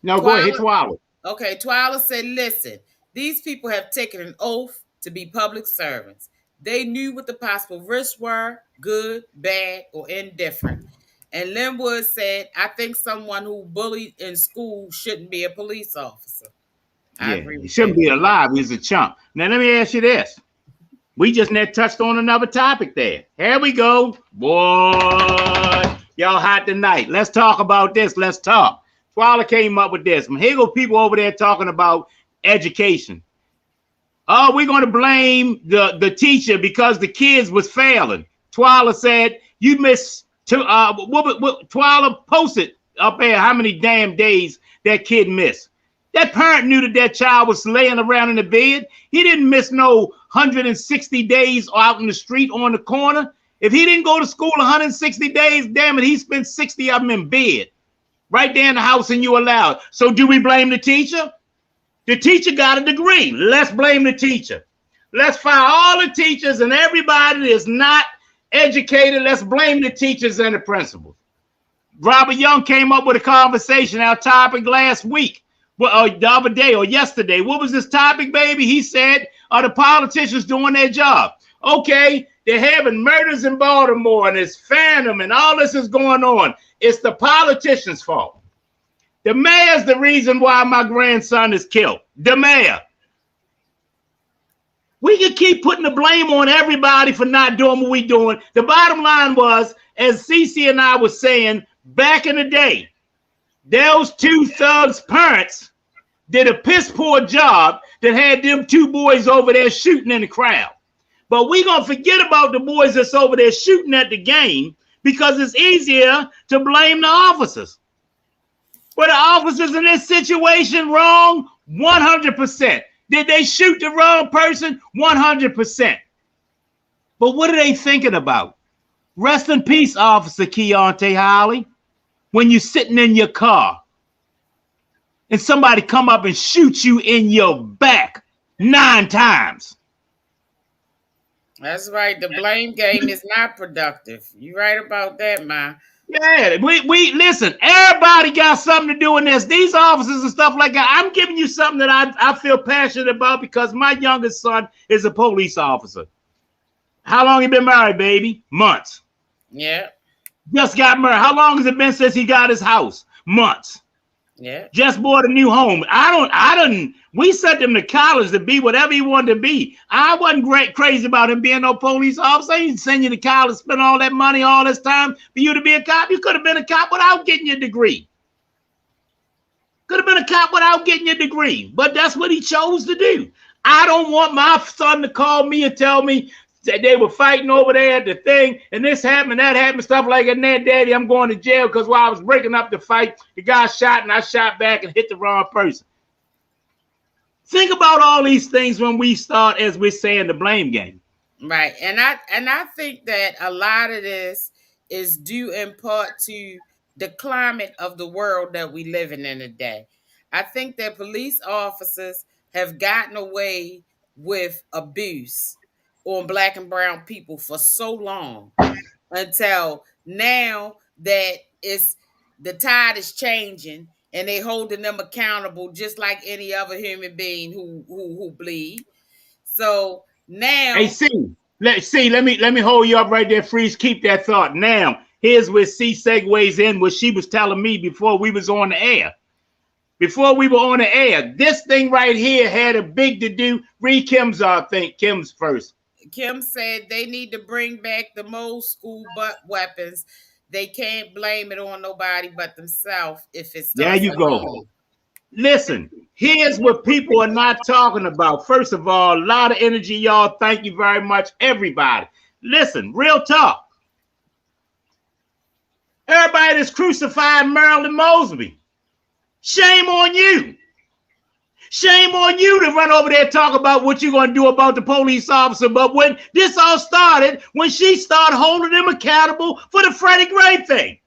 No, go ahead, Twila. Okay, Twila said, listen, these people have taken an oath to be public servants. They knew what the possible risks were, good, bad, or indifferent. And Linwood said, I think someone who bullied in school shouldn't be a police officer. I agree with he shouldn't be alive. He's a chump. Now, let me ask you this. We just touched on another topic there. Here we go. Boy, y'all hot tonight. Let's talk about this. Let's talk. Twila came up with this. Here go people over there talking about education. Oh, we're going to blame the teacher because the kids was failing. Twila said, you missed, Twila posted up there how many damn days that kid missed. That parent knew that child was laying around in the bed. He didn't miss no 160 days out in the street on the corner. If he didn't go to school 160 days, damn it, he spent 60 of them in bed, right there in the house, and you allowed. So do we blame the teacher? The teacher got a degree. Let's blame the teacher. Let's fire all the teachers and everybody that is not educated. Let's blame the teachers and the principals. Robert Young came up with a conversation, our topic last week, well, the other day or yesterday. What was this topic, baby? He said, are the politicians doing their job? Okay, they're having murders in Baltimore and it's Phantom and all this is going on. It's the politicians' fault. The mayor's the reason why my grandson is killed. The mayor. We can keep putting the blame on everybody for not doing what we're doing. The bottom line was, as Cece and I were saying, back in the day, those two thugs' parents did a piss poor job that had them two boys over there shooting in the crowd. But we're going to forget about the boys that's over there shooting at the game because it's easier to blame the officers. Were the officers in this situation wrong? 100%. Did they shoot the wrong person? 100%. But what are they thinking about? Rest in peace, Officer Keontae Holly. When you're sitting in your car and somebody come up and shoot you in your back 9 times. That's right. The blame game is not productive. You're right about that, Ma. Yeah, we listen, everybody got something to do in this. These officers and stuff like that. I'm giving you something that I feel passionate about because my youngest son is a police officer. How long you been married, baby? Months. Yeah. Just got married. How long has it been since he got his house? Months. Yeah. Just bought a new home. We sent him to college to be whatever he wanted to be. I wasn't crazy about him being no police officer. He didn't send you to college, spend all that money, all this time for you to be a cop. You could have been a cop without getting your degree. Could have been a cop without getting your degree. But that's what he chose to do. I don't want my son to call me and tell me that they were fighting over there at the thing, and this happened, that happened, stuff like that. And then, Daddy, I'm going to jail because while I was breaking up the fight, the guy shot and I shot back and hit the wrong person. Think about all these things when we start, as we're saying, the blame game. Right. And I think that a lot of this is due in part to the climate of the world that we live in today. I think that police officers have gotten away with abuse on Black and brown people for so long until now that the tide is changing and they holding them accountable just like any other human being who bleed. So now, hey, let me hold you up right there, Freeze. Keep that thought. Now, here's where C segues in what she was telling me before we was on the air. Before we were on the air, this thing right here had a big to do. Read Kim's Kim's first. Kim said they need to bring back the old school butt weapons. They can't blame it on nobody but themselves if it's there you go. Listen, here's what people are not talking about. First of all, a lot of energy, y'all. Thank you very much, everybody. Listen, real talk. Everybody that's crucified Marilyn Mosby. Shame on you. Shame on you to run over there and talk about what you're going to do about the police officer. But when this all started, when she started holding them accountable for the Freddie Gray thing.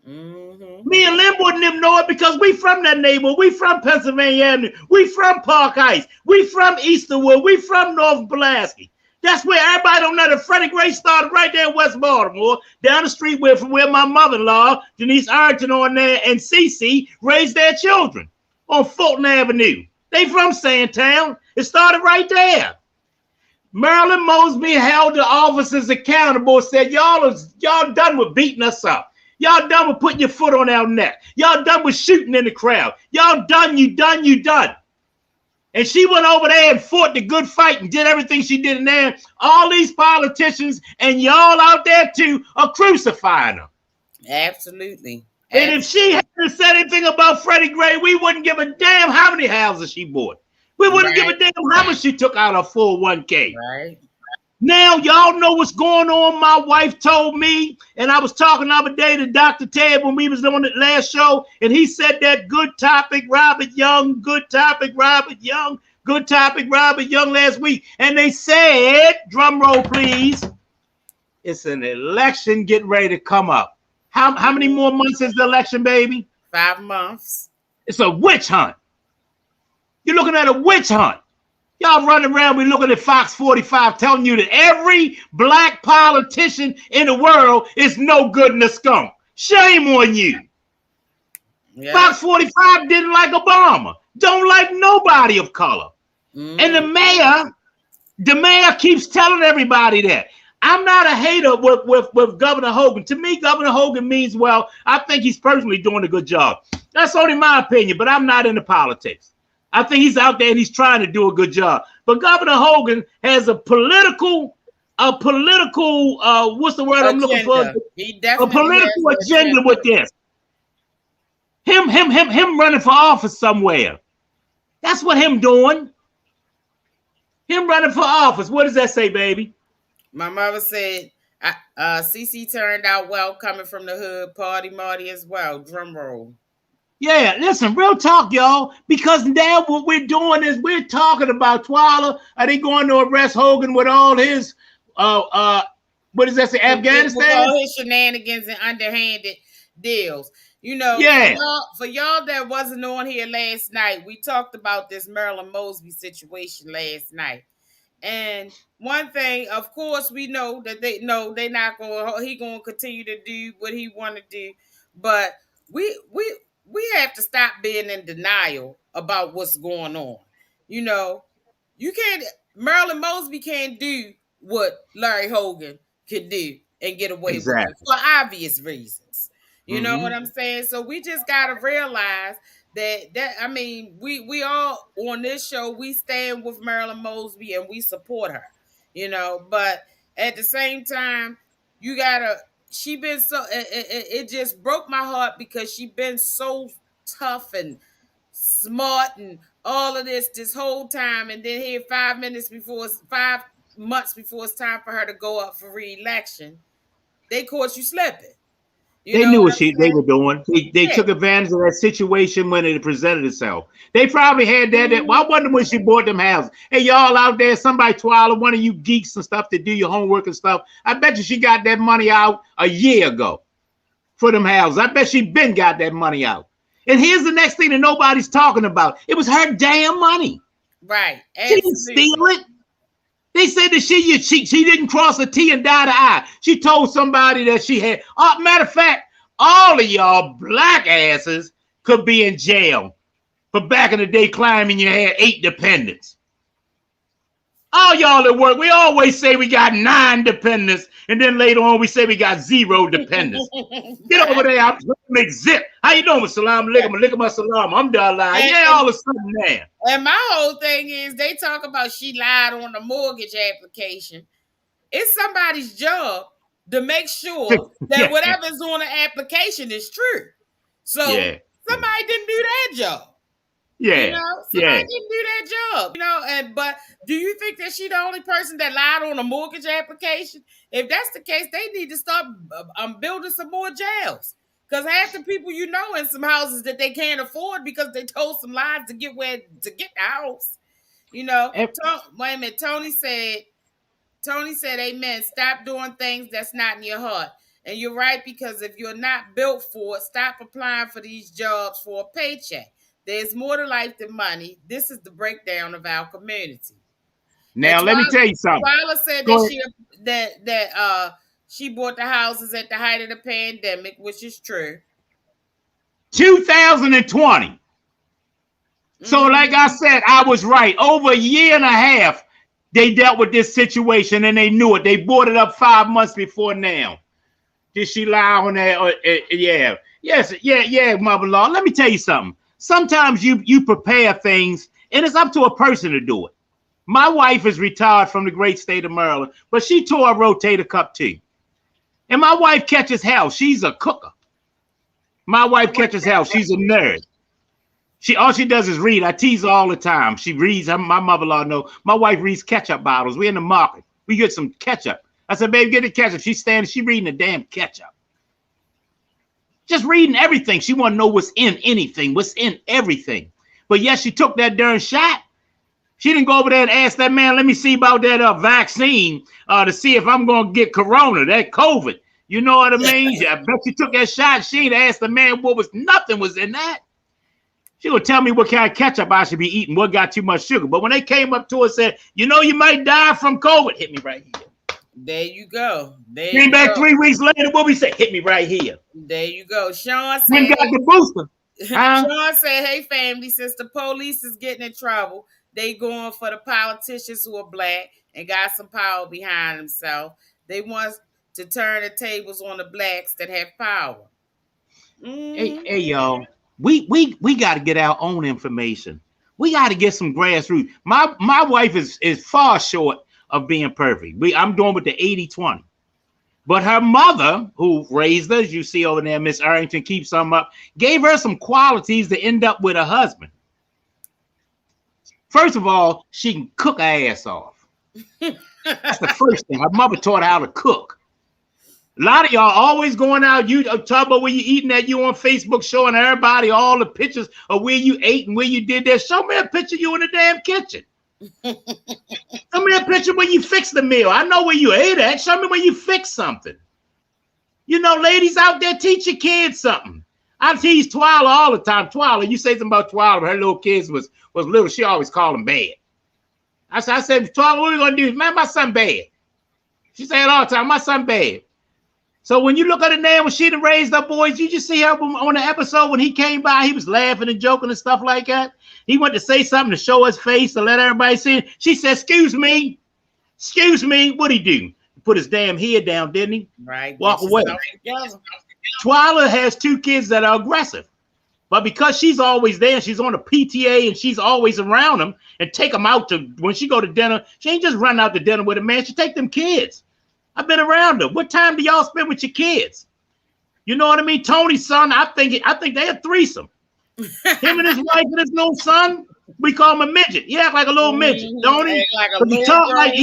Mm-hmm. Me and Lynn wouldn't even know it because we from that neighborhood. We from Pennsylvania Avenue. We from Park Heights. We from Easterwood. We from North Pulaski. That's where everybody don't know that Freddie Gray started right there in West Baltimore, down the street where my mother-in-law, Denise Arrington on there, and Cece raised their children on Fulton Avenue. They from Sandtown. It started right there. Marilyn Mosby held the officers accountable, said, y'all done with beating us up. Y'all done with putting your foot on our neck. Y'all done with shooting in the crowd. Y'all done, you done. And she went over there and fought the good fight and did everything she did in there. All these politicians and y'all out there too are crucifying her. Absolutely. And if she hadn't said anything about Freddie Gray, we wouldn't give a damn how many houses she bought. We wouldn't give a damn how much she took out of full 1K. Right. Now y'all know what's going on. My wife told me, and I was talking the other day to Dr. Ted when we was on the last show, and he said that good topic, Robert Young, good topic, Robert Young, good topic, Robert Young last week. And they said, drum roll please, It's an election getting ready to come up. How many more months is the election, baby? 5 months. It's a witch hunt. You're looking at a witch hunt. Y'all running around, we're looking at Fox 45 telling you that every black politician in the world is no good in the skunk. Shame on you. Yeah. Fox 45 didn't like Obama. Don't like nobody of color. And the mayor keeps telling everybody that. I'm not a hater with Governor Hogan. To me, Governor Hogan means well. I think he's personally doing a good job. That's only my opinion, but I'm not into politics. I think he's out there and he's trying to do a good job. But Governor Hogan has a political, what's the word I'm looking for? A political agenda with this. Him running for office somewhere. That's what him doing. Him running for office. What does that say, baby? My mother said, CC turned out well coming from the hood. Party Marty as well. Drum roll. Yeah, listen, real talk, y'all. Because now what we're doing is we're talking about Twala. Are they going to arrest Hogan with all his, what does that say, Afghanistan? With all his shenanigans and underhanded deals. You know, yeah. For y'all that wasn't on here last night, we talked about this Marilyn Mosby situation last night. And one thing, of course, we know that they're not going. He going to continue to do what he want to do, but we have to stop being in denial about what's going on. You know, you can't. Marilyn Mosby can't do what Larry Hogan could do and get away with it for obvious reasons. You know what I'm saying? So we just gotta realize that I mean, we all on this show, we stand with Marilyn Mosby and we support her, you know, but at the same time, she been so, it just broke my heart because she been so tough and smart and all of this whole time. And then here 5 months before it's time for her to go up for re-election, they caught you slipping. They knew what they were doing. They took advantage of that situation when it presented itself. They probably had that. I wonder when she bought them houses. Hey, y'all out there, somebody, Twala, one of you geeks and stuff that do your homework and stuff. I bet you she got that money out a year ago for them houses. I bet she been got that money out. And here's the next thing that nobody's talking about. It was her damn money. Right. She didn't steal it. They said that she didn't cross a T and dot an I. She told somebody that she had. Matter of fact, all of y'all black asses could be in jail for back in the day claiming you had 8 dependents. All y'all at work, we always say we got 9 dependents, and then later on we say we got 0 dependents. Get over there, I'm make zip. How you doing? Salam alaikum, salam. I'm done lying. Yeah, all of a sudden there. And my whole thing is they talk about she lied on the mortgage application. It's somebody's job to make sure that whatever's on the application is true. So somebody didn't do that job. Yeah. You know, somebody didn't do that job. You know, but do you think that she the only person that lied on a mortgage application? If that's the case, they need to start building some more jails. Because half the people you know in some houses that they can't afford because they told some lies to get the house. You know, wait a minute. Tony said, amen. Stop doing things that's not in your heart. And you're right, because if you're not built for it, stop applying for these jobs for a paycheck. There's more to life than money. This is the breakdown of our community. Now, let me tell you something. Twala said that she bought the houses at the height of the pandemic, which is true. 2020. So, like I said, I was right. Over a year and a half, they dealt with this situation and they knew it. They brought it up 5 months before now. Did she lie on that? Yeah. Yes. Yeah, mother-in-law. Let me tell you something. Sometimes you prepare things and it's up to a person to do it. My wife is retired from the great state of Maryland, but she tore a rotator cuff too. And my wife catches hell. She's a cooker. My wife catches hell. She's a nerd. All she does is read. I tease her all the time. She reads. My mother-in-law know. My wife reads ketchup bottles. We're in the market. We get some ketchup. I said, babe, get the ketchup. She's reading the damn ketchup. Just reading everything. She want to know what's in anything, what's in everything. But yes, she took that darn shot. She didn't go over there and ask that man, let me see about that vaccine to see if I'm going to get corona, that COVID. You know what I mean? I bet you took that shot. She ain't asked the man nothing was in that. She would tell me what kind of ketchup I should be eating, what got too much sugar. But when they came up to her and said, you know, you might die from COVID, hit me right here. There you go. Came back 3 weeks later, what we say? Hit me right here. There you go. Sean said, when got the booster. Sean said, hey, family, since the police is getting in trouble, they going for the politicians who are black and got some power behind themselves. They want to turn the tables on the blacks that have power. Hey, y'all. We got to get our own information. We got to get some grassroots. My wife is far short of being perfect. I'm doing with the 80-20. But her mother, who raised her, as you see over there, Miss Arrington, keeps some up, gave her some qualities to end up with a husband. First of all, she can cook her ass off. That's the first thing. Her mother taught her how to cook. A lot of y'all always going out, you talk about where you eating at, you on Facebook showing everybody all the pictures of where you ate and where you did that. Show me a picture of you in the damn kitchen. Show me a picture when you fix the meal. I know where you ate at. Show me when you fix something. You know, ladies out there, teach your kids something. I tease Twyla all the time. Twyla, you say something about Twyla, her little kids was little. She always called them bad. I said, Twyla, what are we going to do? Man, my son bad. She said it all the time, my son bad. So when you look at her name, when she done raised up boys, you just see her on the episode when he came by, he was laughing and joking and stuff like that. He went to say something to show his face to let everybody see it. She said, excuse me. What'd he do? He put his damn head down, didn't he? Right. Walk away. Twyla has 2 kids that are aggressive. But because she's always there, she's on a PTA and she's always around them and take them out to, when she go to dinner, she ain't just run out to dinner with a man. She take them kids. I've been around her. What time do y'all spend with your kids? You know what I mean? Tony's son, I think they a threesome. Him and his wife and his little son, we call him a midget. He act like a little midget, don't he? But he talk like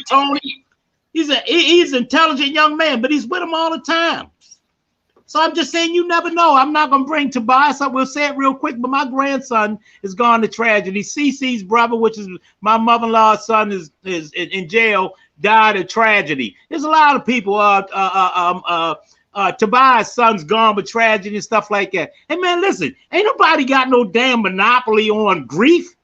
Tony. He's an intelligent young man, but he's with him all the time. So I'm just saying, you never know. I'm not going to bring Tobias up. We'll say it real quick, but my grandson is gone to tragedy. Cece's brother, which is my mother-in-law's son, is in jail, died of tragedy. There's a lot of people. Tobias' son's gone with tragedy and stuff like that. Hey, man, listen, ain't nobody got no damn monopoly on grief.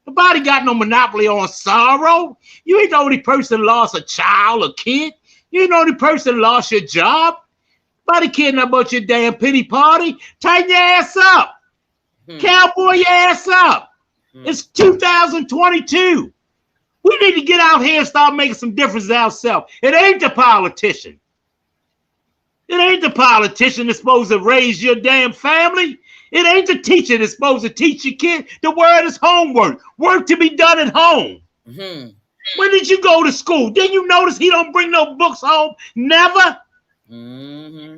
Nobody got no monopoly on sorrow. You ain't the only person lost a child, a kid. You ain't the only person lost your job. Nobody kidding about your damn pity party. Tighten your ass up. Cowboy your ass up. It's 2022. We need to get out here and start making some difference ourselves. It ain't the politician. It ain't the politician that's supposed to raise your damn family. It ain't the teacher that's supposed to teach your kid. The word is homework. Work to be done at home. When did you go to school? Didn't you notice he don't bring no books home? Never. You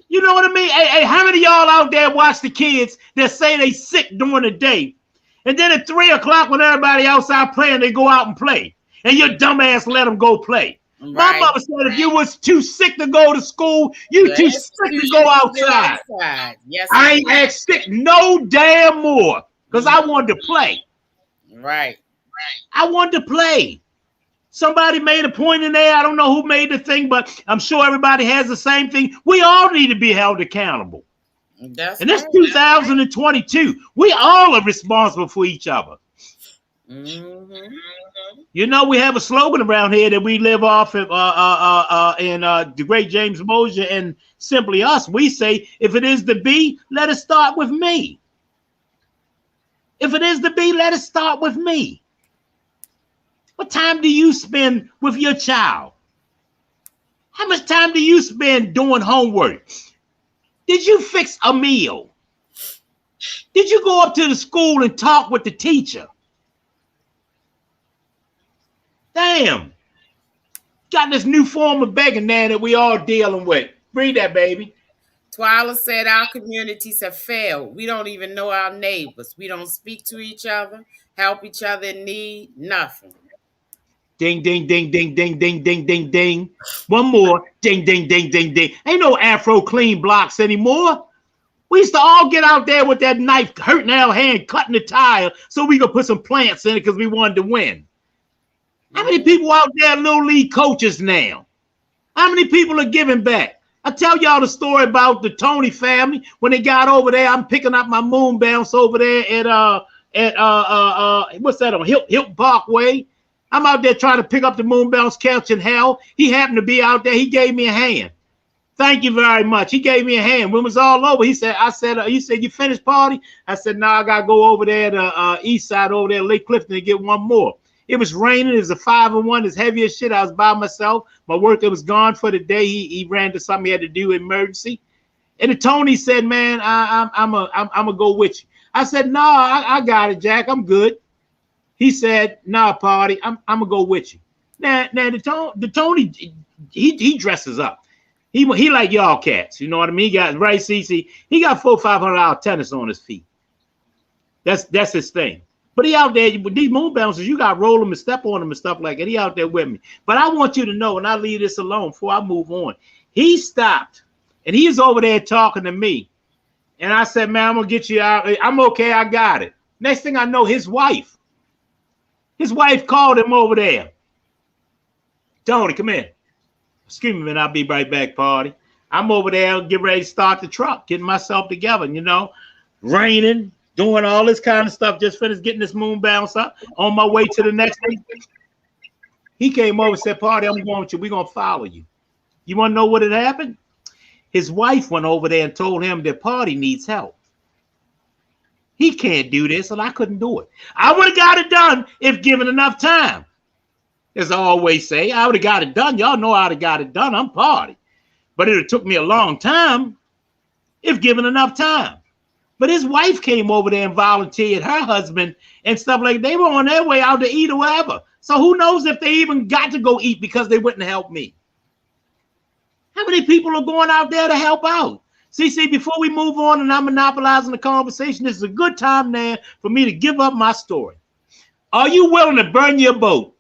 know what I mean? Hey, how many of y'all out there watch the kids that say they sick during the day? And then at 3 o'clock when everybody outside playing, they go out and play. And your dumb ass let them go play. Right. My mother said if you was too sick to go to school, you too sick to go outside. Yes, I ain't asked sick no damn more because I wanted to play. Right. I wanted to play. Somebody made a point in there. I don't know who made the thing, but I'm sure everybody has the same thing. We all need to be held accountable. And it's 2022. We all are responsible for each other. You know, we have a slogan around here that we live off of in the great James Mosier and Simply Us. We say, if it is to be, let it start with me. If it is to be, let it start with me. What time do you spend with your child? How much time do you spend doing homework? Did you fix a meal? Did you go up to the school and talk with the teacher? Damn. Got this new form of begging now that we all dealing with. Read that, baby. Twyla said our communities have failed. We don't even know our neighbors. We don't speak to each other, help each other in need, nothing. Ding, ding, ding, ding, ding, ding, ding, ding, ding. One more. Ding, ding, ding, ding, ding. Ain't no Afro clean blocks anymore. We used to all get out there with that knife, hurting our hand, cutting the tire so we could put some plants in it because we wanted to win. How many people out there little league coaches now? How many people are giving back? I tell y'all the story about the Tony family when they got over there. I'm picking up my moon bounce over there at what's that on Hilton Parkway. I'm out there trying to pick up the moon bounce catching hell. He happened to be out there. He gave me a hand. Thank you very much. He gave me a hand. When it was all over, he said, you finished party? I said, no, I got to go over there to east side over there, Lake Clifton, to get one more. It was raining. It was a 5-1. It's heavy as shit. I was by myself. My worker was gone for the day. He ran to something he had to do, emergency. And Tony said, man, I'm gonna go with you. I said, no, I got it, Jack. I'm good. He said, nah, party. I'm gonna go with you. Now the Tony, he dresses up. He like y'all cats. You know what I mean? He got right, CC. He got $400-500 tennis on his feet. That's his thing. But he out there with these moon bouncers, you got to roll them and step on them and stuff like that. He out there with me. But I want you to know, and I leave this alone before I move on. He stopped, and he's over there talking to me. And I said, man, I'm going to get you out. I'm okay. I got it. Next thing I know, his wife called him over there. Tony, come in. Excuse me, man. I'll be right back, party. I'm over there getting ready to start the truck, getting myself together, raining. Doing all this kind of stuff, just finished getting this moon bounce up on my way to the next thing. He came over and said, party, I'm going with you. We're going to follow you. You want to know what had happened? His wife went over there and told him that party needs help. He can't do this, and I couldn't do it. I would have got it done if given enough time. As I always say, I would have got it done. Y'all know I would have got it done. I'm party. But it took me a long time if given enough time. But his wife came over there and volunteered, her husband and stuff like that. They were on their way out to eat or whatever. So who knows if they even got to go eat because they wouldn't help me. How many people are going out there to help out? See, before we move on and I'm monopolizing the conversation, this is a good time now for me to give up my story. Are you willing to burn your boat?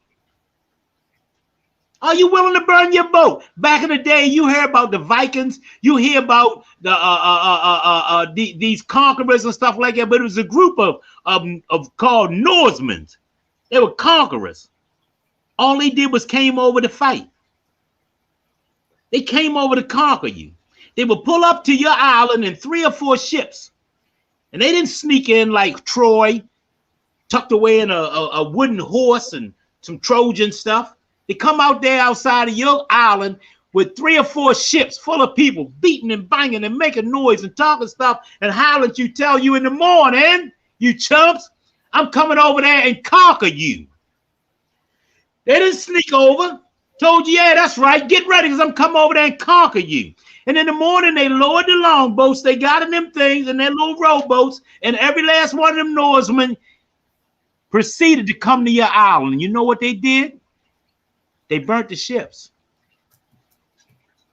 Are you willing to burn your boat? Back in the day, you hear about the Vikings. You hear about these conquerors and stuff like that. But it was a group of called Norsemen. They were conquerors. All they did was came over to fight. They came over to conquer you. They would pull up to your island in 3 or 4 ships. And they didn't sneak in like Troy, tucked away in a wooden horse and some Trojan stuff. They come out there outside of your island with 3 or 4 ships full of people beating and banging and making noise and talking stuff and hollering you, tell you in the morning, you chumps, I'm coming over there and conquer you. They didn't sneak over. Told you, yeah, that's right. Get ready because I'm coming over there and conquer you. And in the morning, they lowered the longboats. They got in them things and their little rowboats. And every last one of them Norsemen proceeded to come to your island. You know what they did? They burnt the ships.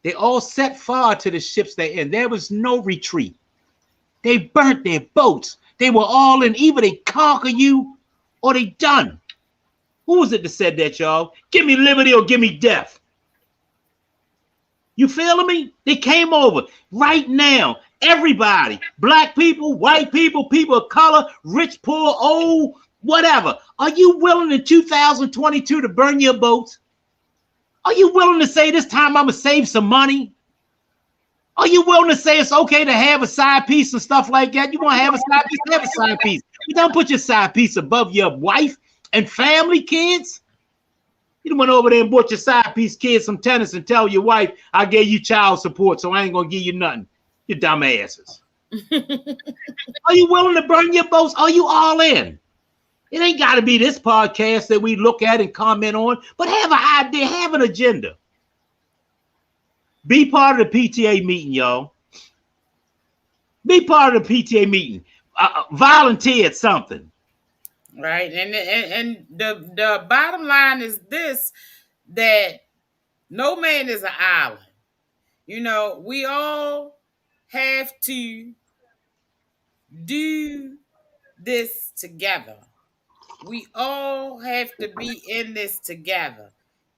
They all set fire to the ships they're in. There was no retreat. They burnt their boats. They were all in. Either they conquer you or they done. Who was it that said that, y'all? Give me liberty or give me death. You feeling me? They came over right now. Everybody, black people, white people, people of color, rich, poor, old, whatever. Are you willing in 2022 to burn your boats? Are you willing to say this time I'm going to save some money? Are you willing to say it's okay to have a side piece and stuff like that? You want to have a side piece? Have a side piece. You don't put your side piece above your wife and family, kids. You went over there and bought your side piece kids some tennis and tell your wife, I gave you child support, so I ain't going to give you nothing. You dumb asses. Are you willing to burn your boats? Are you all in? It ain't got to be this podcast that we look at and comment on, but have an idea, have an agenda. Be part of the PTA meeting, y'all. Be part of the PTA meeting. Volunteer at something. Right. And the bottom line is this, that no man is an island. You know, we all have to do this together. We all have to be in this together.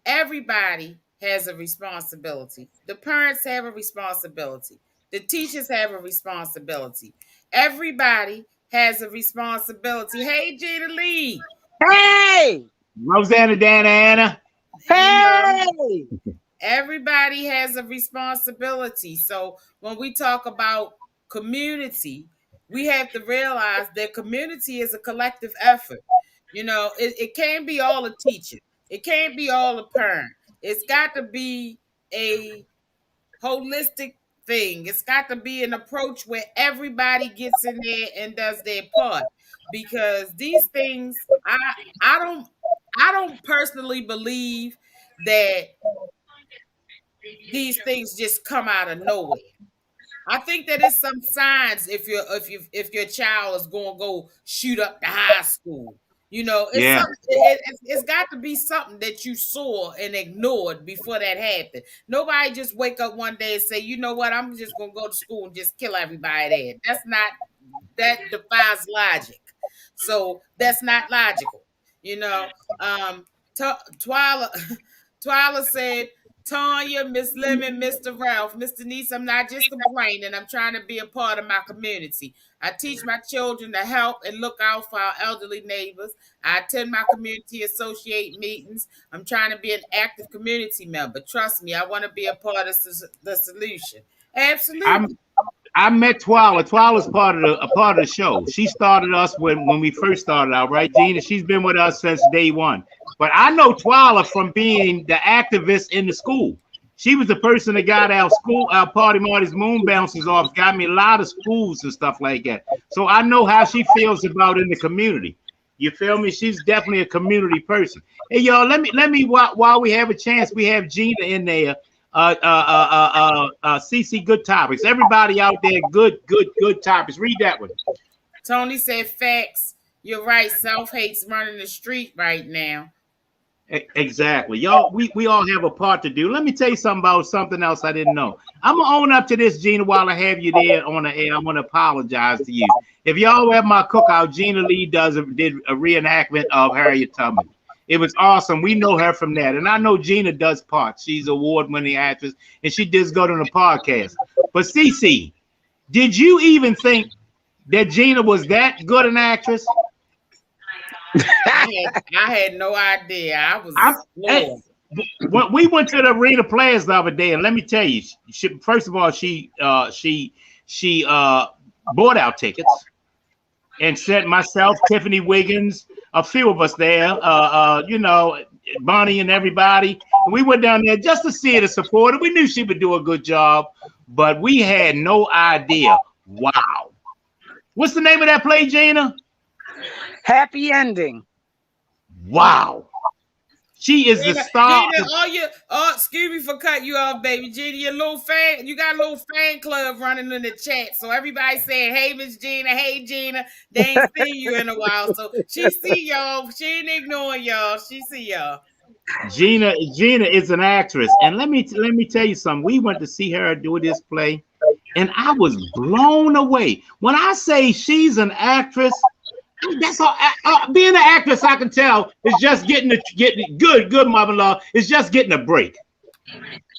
Everybody has a responsibility. The parents have a responsibility. The teachers have a responsibility. Everybody has a responsibility. Hey, Gina Lee. Hey! Rosanna, Dana, Anna. Hey! Everybody has a responsibility. So when we talk about community, we have to realize that community is a collective effort. It can't be all a teacher. It can't be all a parent. It's got to be a holistic thing. It's got to be an approach where everybody gets in there and does their part. Because these things, I don't personally believe that these things just come out of nowhere. I think that it's some signs if your child is going to go shoot up the high school. Yeah. It's got to be something that you saw and ignored before that happened. Nobody just wake up one day and say, you know what, I'm just going to go to school and just kill everybody there. That defies logic. So that's not logical. Twyla said, Tanya, Miss Lemon, Mr. Ralph, Mr. Niece, I'm not just complaining. I'm trying to be a part of my community. I teach my children to help and look out for our elderly neighbors. I attend my community associate meetings. I'm trying to be an active community member. Trust me, I want to be a part of the solution. Absolutely. I met Twyla. Twyla's part of the show. She started us when we first started out, right, Gina? She's been with us since day one. But I know Twyla from being the activist in the school. She was the person that got our Party Marty's moon bouncers off, got me a lot of schools and stuff like that. So I know how she feels about in the community. You feel me? She's definitely a community person. Hey, y'all, let me while we have a chance, we have Gina in there. CC, good topics. Everybody out there, good topics. Read that one. Tony said facts. You're right. Self-hate's running the street right now. Exactly. Y'all, we all have a part to do. Let me tell you something about something else I didn't know. I'm gonna own up to this, Gina, while I have you there on the air. I want to apologize to you. If y'all have my cookout, Gina Lee did a reenactment of Harriet Tubman. It was awesome. We know her from that. And I know Gina does parts. She's an award-winning actress, and she does go to the podcast. But CC, did you even think that Gina was that good an actress? I had no idea. I was when we went to the Arena Players the other day, and let me tell you, first of all, she bought our tickets and sent myself, Tiffany Wiggins, a few of us there, Bonnie and everybody. And we went down there just to see her, to support her. We knew she would do a good job, but we had no idea. Wow. What's the name of that play, Gina? Happy Ending. Wow. She is the star. Gina, excuse me for cutting you off, baby. Gina, you got a little fan club running in the chat. So everybody saying, hey, Miss Gina, hey, Gina. They ain't seen you in a while. So she see y'all. She ain't ignoring y'all. She see y'all. Gina is an actress. And let me tell you something. We went to see her do this play, and I was blown away. When I say she's an actress, that's all. Being an actress, I can tell, is just getting good mother-in-law. It's just getting a break.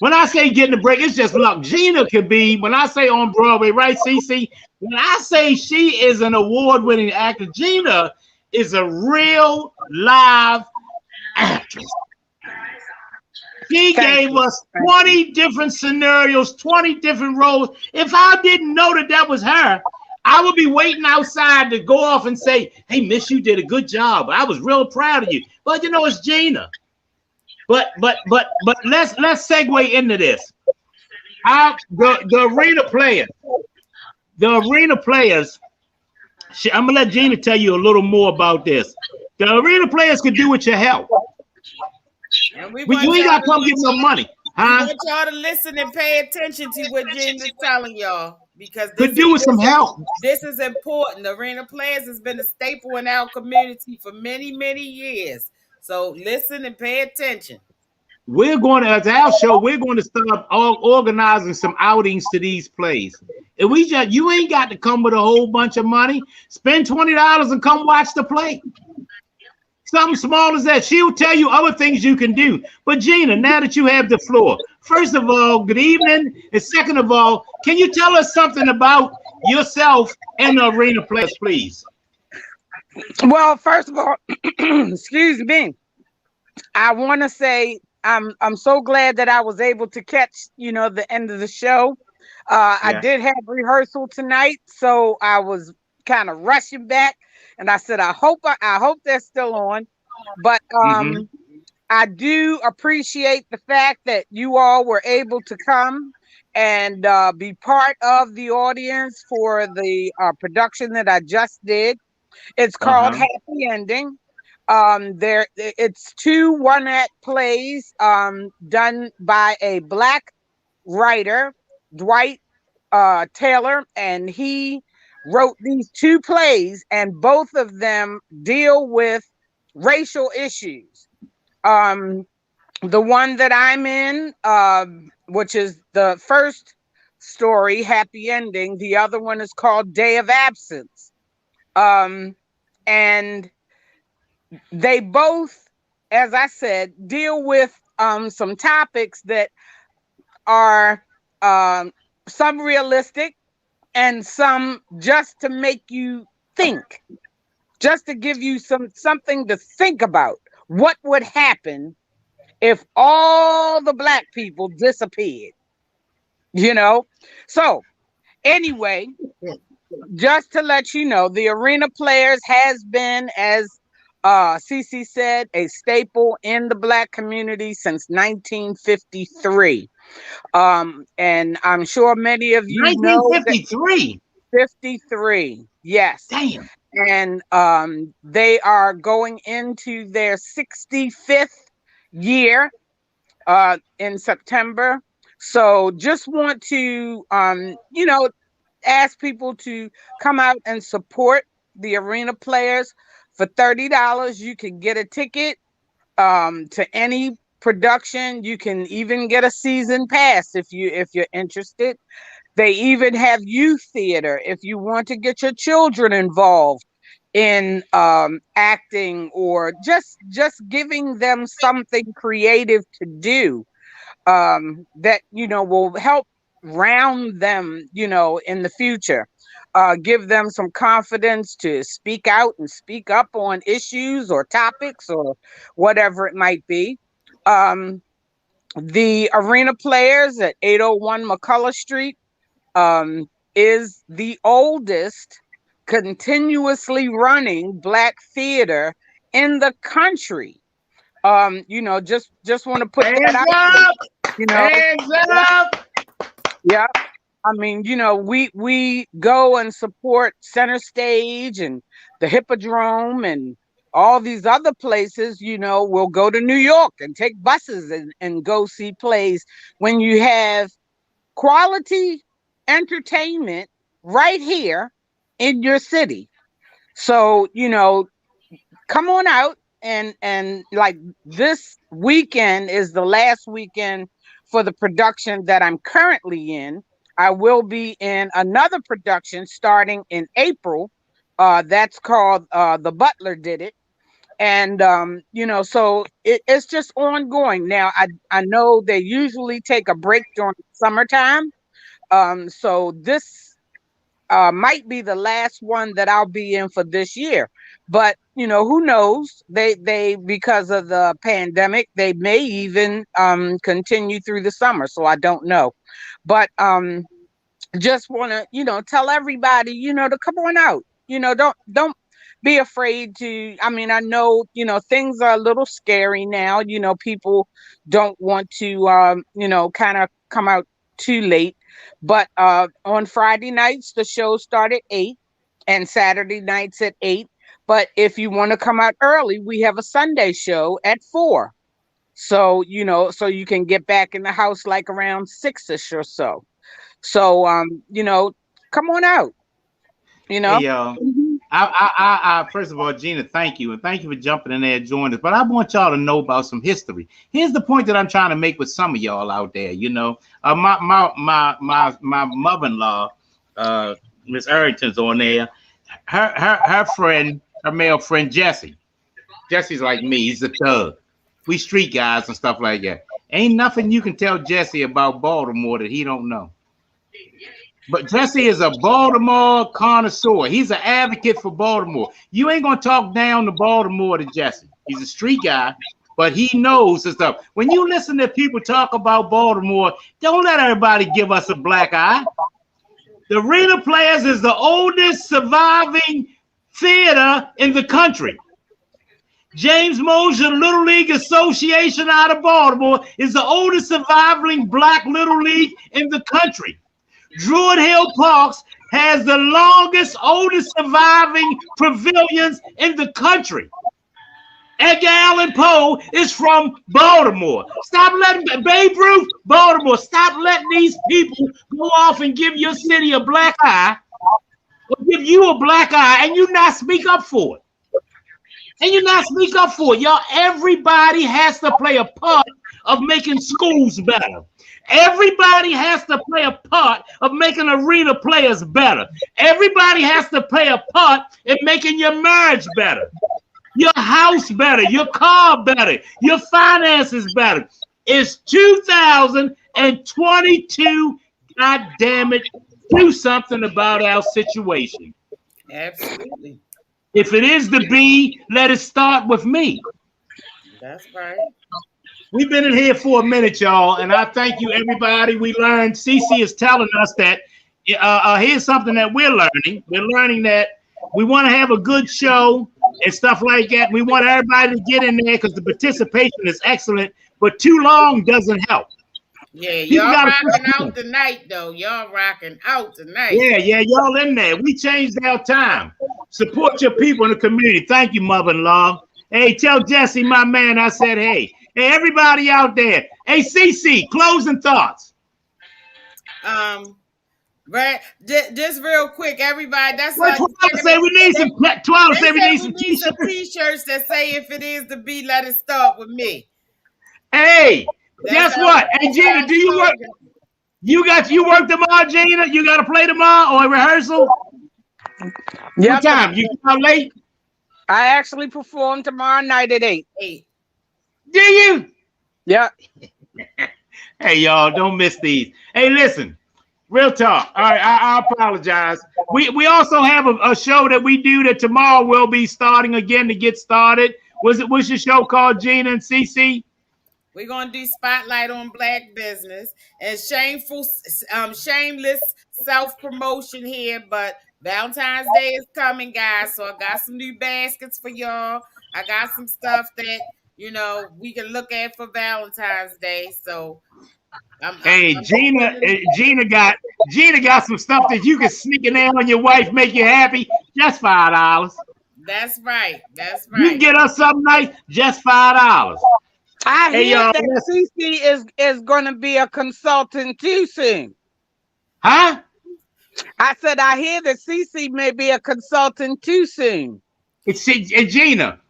When I say getting a break, it's just luck. Gina could be, when I say on Broadway, right, CC? When I say she is an award-winning actress, Gina is a real live actress. She gave us 20 different scenarios, 20 different roles. If I didn't know that was her, I would be waiting outside to go off and say, hey, miss, you did a good job. I was real proud of you. But it's Gina. But let's segue into this. The arena players, I'm gonna let Gina tell you a little more about this. The arena players could do with your help. We ain't got to come give them money. I want y'all to listen and pay attention to what Gina's telling y'all, because could do with some help. This is important. The Arena Players has been a staple in our community for many, many years. So listen and pay attention. We're going to, at our show, we're going to start organizing some outings to these plays. And you ain't got to come with a whole bunch of money. Spend $20 and come watch the play. Something small as that. She'll tell you other things you can do. But Gina, now that you have the floor, First of all, good evening. And second of all, can you tell us something about yourself and the Arena Players, please? Well, first of all, excuse me. I want to say I'm so glad that I was able to catch, the end of the show. I did have rehearsal tonight, so I was kind of rushing back, and I said I hope they're still on. But I do appreciate the fact that you all were able to come and be part of the audience for the production that I just did. It's called Happy Ending. It's 2 one-act plays done by a Black writer, Dwight Taylor, and he wrote these 2 plays, and both of them deal with racial issues. The one that I'm in, which is the first story, Happy Ending, the other one is called Day of Absence. And they both, as I said, deal with some topics that are some realistic and some just to make you think, just to give you something to think about. What would happen if all the Black people disappeared? So anyway, just to let you know, the Arena Players has been, as Cece said, a staple in the Black community since 1953. And I'm sure many of you know 1953. 53, yes. Damn. And they are going into their 65th year in September. So just want to, ask people to come out and support the Arena Players. For $30, you can get a ticket to any production. You can even get a season pass if you're interested. They even have youth theater if you want to get your children involved in acting, or just giving them something creative to do that will help round them in the future. Give them some confidence to speak out and speak up on issues or topics or whatever it might be. The Arena Players at 801 McCullough Street is the oldest continuously running Black theater in the country. Just want to put that out. Hands up. Yeah. I mean, we go and support Center Stage and the Hippodrome and all these other places. We'll go to New York and take buses and go see plays when you have quality entertainment right here in your city. So, come on out and like this weekend is the last weekend for the production that I'm currently in. I will be in another production starting in April. That's called The Butler Did It. And, so it's just ongoing. Now, I know they usually take a break during summertime. So this might be the last one that I'll be in for this year. But, who knows? They because of the pandemic, they may even continue through the summer. So I don't know. But just want to, tell everybody, to come on out. Don't be afraid to. I mean, I know, things are a little scary now. People don't want to, kind of come out too late. But on Friday nights, the show start at 8 and Saturday nights at 8. But if you want to come out early, we have a Sunday show at 4. So, so you can get back in the house like around 6ish or so. So, come on out, Hey, I first of all, Gina, thank you. And thank you for jumping in there and joining us. But I want y'all to know about some history. Here's the point that I'm trying to make with some of y'all out there. My mother-in-law, Miss Arrington's on there. Her friend, her male friend, Jesse. Jesse's like me. He's a thug. We street guys and stuff like that. Ain't nothing you can tell Jesse about Baltimore that he don't know. But Jesse is a Baltimore connoisseur. He's an advocate for Baltimore. You ain't gonna talk down to Baltimore to Jesse. He's a street guy, but he knows the stuff. When you listen to people talk about Baltimore, don't let everybody give us a black eye. The Arena Players is the oldest surviving theater in the country. James Mosher Little League Association out of Baltimore is the oldest surviving black Little League in the country. Druid Hill Parks has the longest, oldest surviving pavilions in the country. Edgar Allan Poe is from Baltimore. Stop letting Babe Ruth, Baltimore. Stop letting these people go off and give your city a black eye, or give you a black eye, and you not speak up for it. And you not speak up for it, y'all. Everybody has to play a part of making schools better. Everybody has to play a part of making Arena Players better. Everybody has to play a part in making your marriage better, your house better, your car better, your finances better. It's 2022. God damn it. Do something about our situation. Absolutely. If it is the B, let it start with me. That's right. We've been in here for a minute, y'all, and I thank you, everybody. We learned. Cece is telling us that here's something that we're learning. We're learning that we want to have a good show and stuff like that. We want everybody to get in there because the participation is excellent, but too long doesn't help. Yeah, People y'all gotta rocking push out tonight, though. Y'all rocking out tonight. Yeah, y'all in there. We changed our time. Support your people in the community. Thank you, mother-in-law. Hey, tell Jesse, my man, I said, hey. Hey, everybody out there. Hey, CC, closing thoughts. Right, just real quick, everybody. That's what 12 say we need some. 12 say we need some t-shirts that say if it is the B, let it start with me. Hey, guess what? Hey, Gina, do you work? You work tomorrow, Gina? You got to play tomorrow or rehearsal? Yeah. What time? You come out late? I actually perform tomorrow night at 8. 8. Do you? Yeah. Hey, y'all, don't miss these. Hey, listen, real talk. All right, I apologize. We also have a show that we do that tomorrow will be starting again to get started. What's your show called, Gina and CC? We're gonna do Spotlight on Black Business and shameless self-promotion here, but Valentine's Day is coming, guys. So I got some new baskets for y'all. I got some stuff that we can look at for Valentine's Day. So Gina got some stuff that you can sneak in there on your wife, make you happy. Just $5. That's right. That's right. You can get us something nice, just $5. I hear that CC is going to be a consultant too soon. Huh? I said I hear that CC may be a consultant too soon. Gina.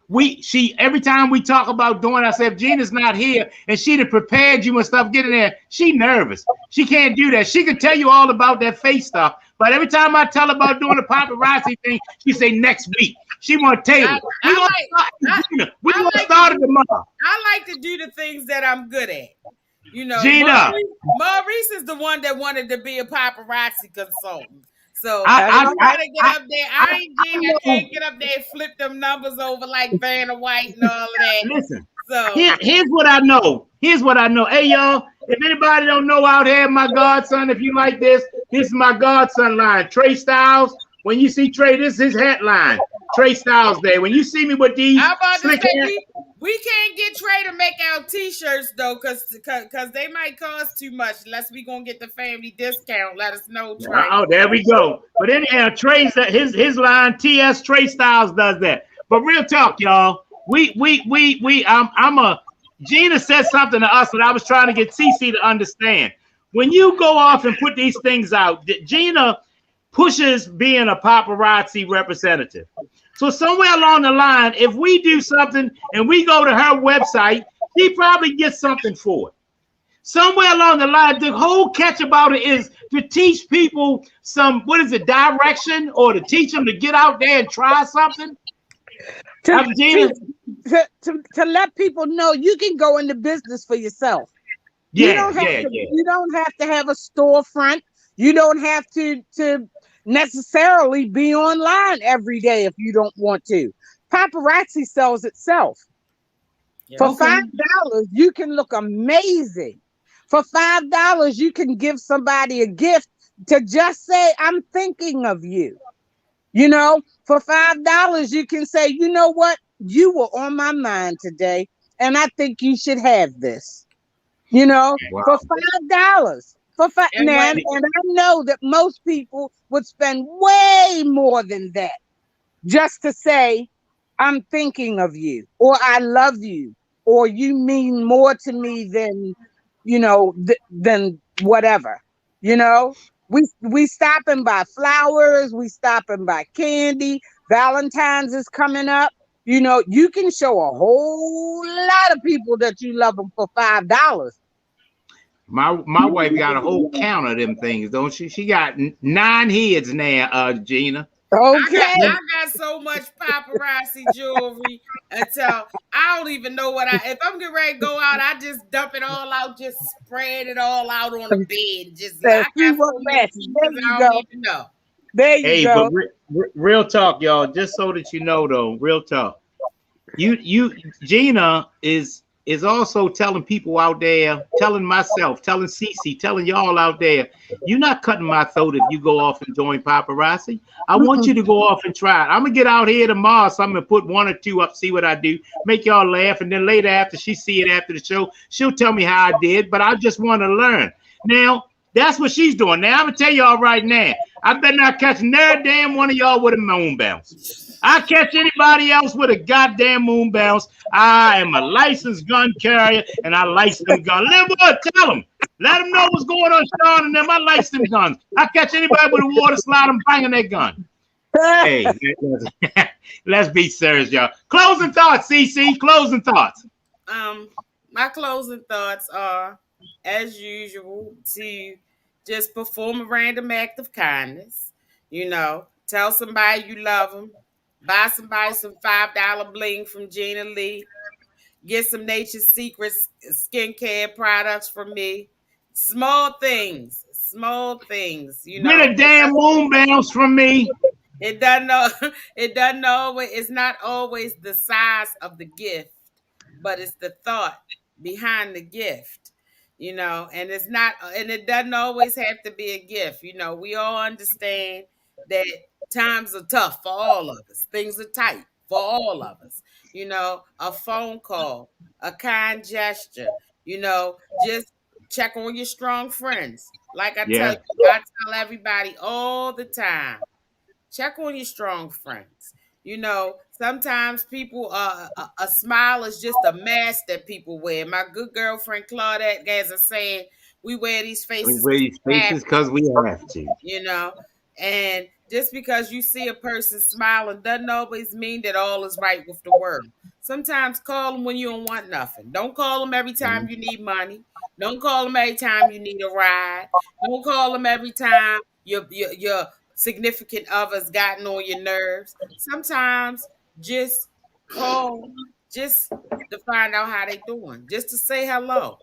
Every time we talk about doing, I said, if Gina's not here and she'd have prepared you and stuff, get in there. She nervous. She can't do that. She can tell you all about that face stuff. But every time I tell her about doing the paparazzi thing, she say next week. She want to table. We're going to start it tomorrow. I like to do the things that I'm good at. Gina. Maurice is the one that wanted to be a paparazzi consultant. So I gotta get up there. I can't get up there and flip them numbers over like Vanna White and all of that. Listen, here's what I know. Hey, y'all, if anybody don't know out here, my godson, if you like this is my godson line. Trey Styles. When you see Trey, this is his hat line. Trey Styles Day. When you see me with these we can't get Trey to make our t-shirts though, cause they might cost too much. Unless we gonna get the family discount. Let us know, Trey. Oh, there we go. But anyhow, Trey's his line, TS Trey Styles does that. But real talk, y'all. Gina said something to us that I was trying to get CC to understand. When you go off and put these things out, Gina pushes being a paparazzi representative. So somewhere along the line, if we do something and we go to her website, she probably gets something for it. Somewhere along the line, the whole catch about it is to teach people some, direction, or to teach them to get out there and try something. To let people know you can go into business for yourself. You Yeah, don't have yeah, to. yeah. You don't have to have a storefront. You don't have to necessarily be online every day if you don't want to. Paparazzi sells itself. For Yes. Okay. $5, you can look amazing. For $5, you can give somebody a gift to just say, "I'm thinking of you." You know, for $5, you can say, "You know what? You were on my mind today, and I think you should have this." You know, Wow. for $5. For five, And now, when and I know that most people would spend way more than that just to say, "I'm thinking of you," or "I love you," or "You mean more to me than, than whatever." You know, we stop and buy flowers, we stop and buy candy. Valentine's is coming up. You can show a whole lot of people that you love them for $5. My wife got a whole count of them things, don't she? She got 9 heads now, Gina. Okay. I got so much paparazzi jewelry until I don't even know if I'm getting ready to go out, I just dump it all out, just spread it all out on the bed. I See got what so many matches. There pieces you I don't go. even know. There you Hey, but go. real talk, y'all. Just so that you know, though, real talk. Gina is also telling people out there, telling myself, telling Cece, telling y'all out there, you're not cutting my throat if you go off and join paparazzi. I want you to go off and try it. I'm gonna get out here tomorrow, so I'm gonna put 1 or 2 up, see what I do, make y'all laugh, and then later after she see it after the show, she'll tell me how I did. But I just want to learn. Now that's what she's doing. Now I'm gonna tell y'all right now, I better not catch no damn one of y'all with a moon bounce. I catch anybody else with a goddamn moon bounce. I am a licensed gun carrier, and I license them guns. Linwood, tell them. Let them know what's going on, Sean, and them. I license them guns. I catch anybody with a water slide, I'm banging that gun. Hey, let's be serious, y'all. Closing thoughts, CC. Closing thoughts. My closing thoughts are, as usual, to just perform a random act of kindness. Tell somebody you love them. Buy somebody some $5 bling from Gina Lee. Get some Nature's Secrets skincare products from me. Small things, small things. Get a damn moon bounce from me. It doesn't know. It doesn't always. It's not always the size of the gift, but it's the thought behind the gift. And it's not. And it doesn't always have to be a gift. We all understand that times are tough for all of us. Things are tight for all of us. A phone call, a kind gesture. Just check on your strong friends. Like I Yeah. tell everybody all the time, check on your strong friends. Sometimes people, a smile is just a mask that people wear. My good girlfriend Claudette has a saying, we wear these We faces wear these faces because we have to. and just because you see a person smiling doesn't always mean that all is right with the world. Sometimes call them when you don't want nothing. Don't call them every time you need money. Don't call them every time you need a ride. Don't call them every time your significant other's gotten on your nerves. Sometimes just call just to find out how they doing, just to say hello.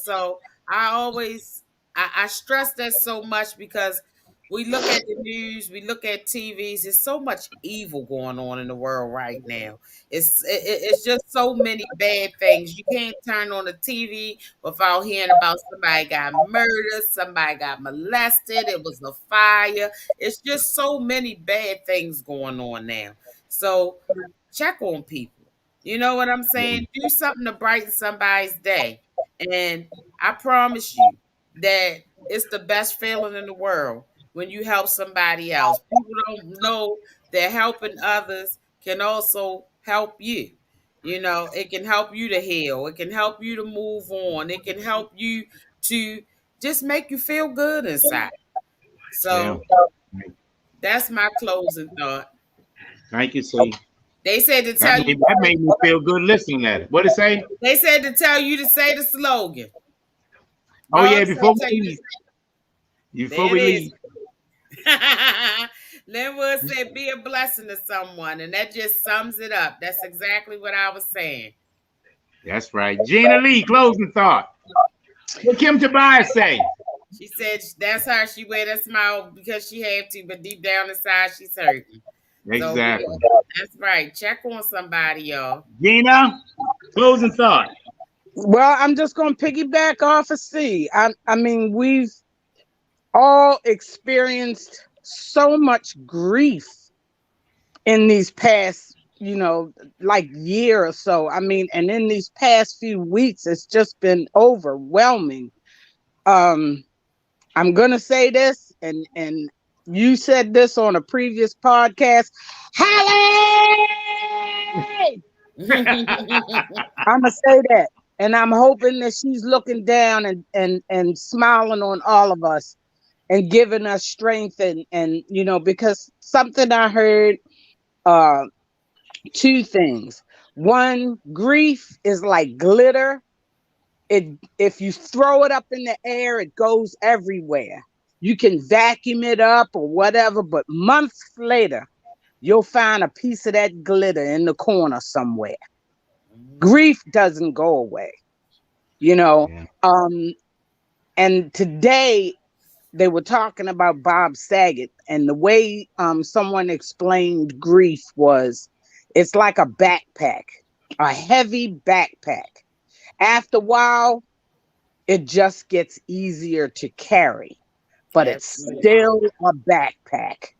So I stress that so much because we look at the news, we look at TVs. There's so much evil going on in the world right now. It's just so many bad things. You can't turn on the TV without hearing about somebody got murdered, somebody got molested, it was a fire. It's just so many bad things going on now. So check on people. You know what I'm saying? Do something to brighten somebody's day. And I promise you that it's the best feeling in the world when you help somebody else. People don't know that helping others can also help you. It can help you to heal. It can help you to move on. It can help you to just make you feel good inside. Yeah. So that's my closing thought. Thank you, C. They said to That tell made, you. that made me feel good listening at it. What it say? They said to tell you to say the slogan. Oh yeah, Bob said before tell we you leave. to- Before There we it is. leave. Linwood said, be a blessing to someone. And that just sums it up. That's exactly what I was saying. That's right. Gina Lee, closing thought. What Kim Tobias say? She said that's how she wear that smile because she had to, but deep down inside she's hurting. Exactly. So, that's right. Check on somebody, y'all. Gina, closing thought. Well, I'm just going to piggyback off of C. I mean, we've all experienced so much grief in these past, like year or so. I mean, and in these past few weeks, it's just been overwhelming. I'm gonna say this, and you said this on a previous podcast. Holly! I'm gonna say that, and I'm hoping that she's looking down and smiling on all of us and giving us strength and because something I heard, two things. One, grief is like glitter. If you throw it up in the air, it goes everywhere. You can vacuum it up or whatever, but months later, you'll find a piece of that glitter in the corner somewhere. Grief doesn't go away, Yeah. And today they were talking about Bob Saget, and the way someone explained grief was it's like a backpack, a heavy backpack. After a while, it just gets easier to carry, but it's still a backpack.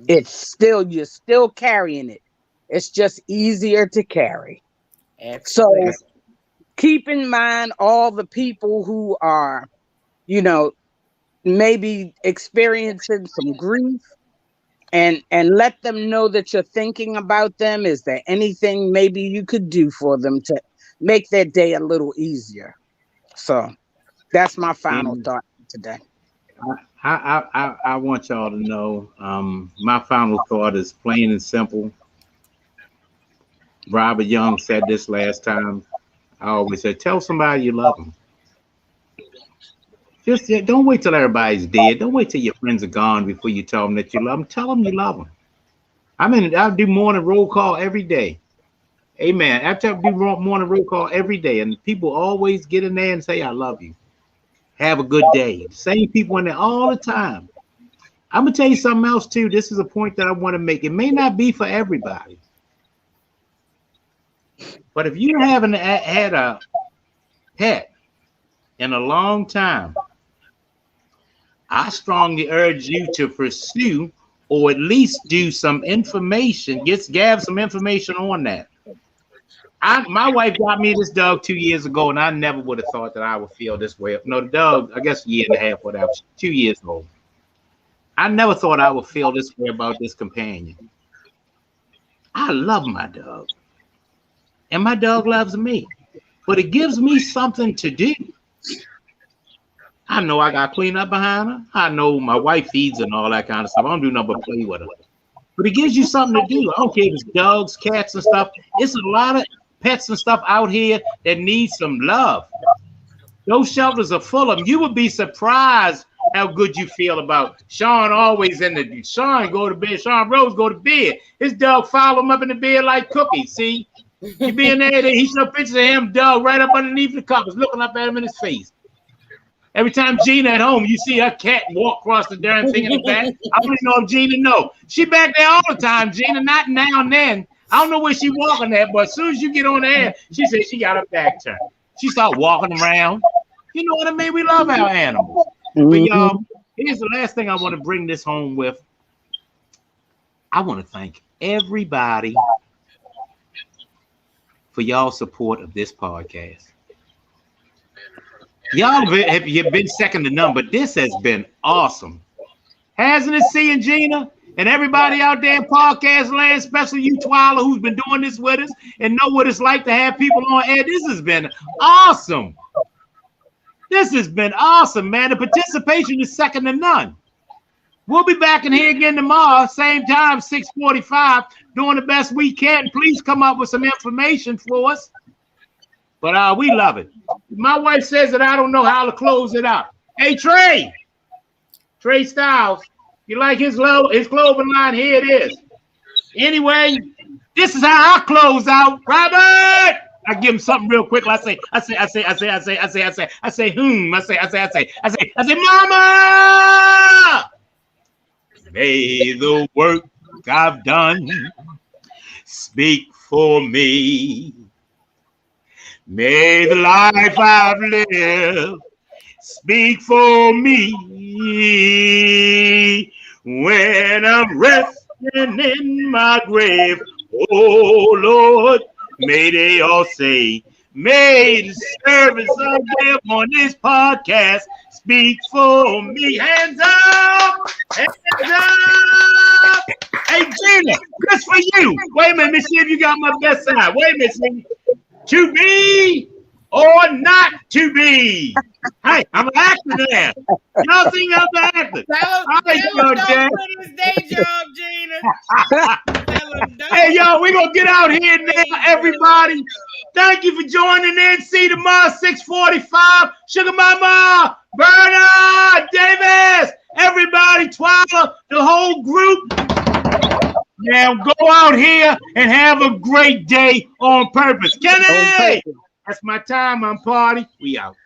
You're still carrying it. It's just easier to carry. Absolutely. So keep in mind all the people who are, maybe experiencing some grief, and let them know that you're thinking about them. Is there anything maybe you could do for them to make their day a little easier? So that's my final thought today. I want y'all to know, my final thought is plain and simple. Robert Young said this last time. I always say, tell somebody you love them. Just don't wait till everybody's dead. Don't wait till your friends are gone before you tell them that you love them. Tell them you love them. I do morning roll call every day. Amen. I do morning roll call every day, and people always get in there and say, I love you. Have a good day. Same people in there all the time. I'm going to tell you something else, too. This is a point that I want to make. It may not be for everybody. But if you haven't had a pet in a long time, I strongly urge you to pursue or at least do some information, gather some information on that. My wife got me this dog 2 years ago, and I never would have thought that I would feel this way. No, the dog, I guess a year and a half, whatever, 2 years old. I never thought I would feel this way about this companion. I love my dog, and my dog loves me, but it gives me something to do. I know I got to clean up behind her. I know my wife feeds her and all that kind of stuff. I don't do nothing but play with her. But it gives you something to do. I don't care if it's dogs, cats, and stuff. It's a lot of pets and stuff out here that need some love. Those shelters are full of them. You would be surprised how good you feel about Sean always in the Sean go to bed. Sean Rose go to bed. His dog follow him up in the bed like cookies. See? You be in there, he show pictures of him, dog, right up underneath the covers, looking up at him in his face. Every time Gina at home, you see her cat walk across the darn thing in the back. I don't even know if Gina know. She back there all the time, Gina, not now and then. I don't know where she walking at, but as soon as you get on the air, she said she got her back turned. She start walking around. You know what I mean? We love our animals. But y'all, here's the last thing I want to bring this home with. I want to thank everybody for y'all support of this podcast. Y'all have been second to none, but this has been awesome. Hasn't it, C and Gina? And everybody out there in podcast land, especially you, Twyla, who's been doing this with us and know what it's like to have people on air. This has been awesome. This has been awesome, man. The participation is second to none. We'll be back in here again tomorrow, same time, 6:45, doing the best we can. Please come up with some information for us. But we love it. My wife says that I don't know how to close it out. Hey, Trey Styles, you like his clothing line? Here it is. Anyway, this is how I close out. Robert! I give him something real quick. I say, Mama, may the work I've done speak for me. May the life I've lived speak for me. When I'm resting in my grave, oh Lord, may they all say, may the service of them on this podcast speak for me. Hands up! Hands up! Hey, Gina, this for you. Wait a minute, let me see if you got my best side. Wait a minute, to be or not to be. Hey, I'm an actor there. Y'all think I'm an actor? Tell him don't quit his day job, Gina. Hey, y'all, we're going to get out here now, everybody. Thank you for joining NC tomorrow, 6:45. Sugar Mama, Bernard, Davis, everybody, Twyla, the whole group. Now go out here and have a great day on purpose. Kenny, that's my time. I'm party. We out.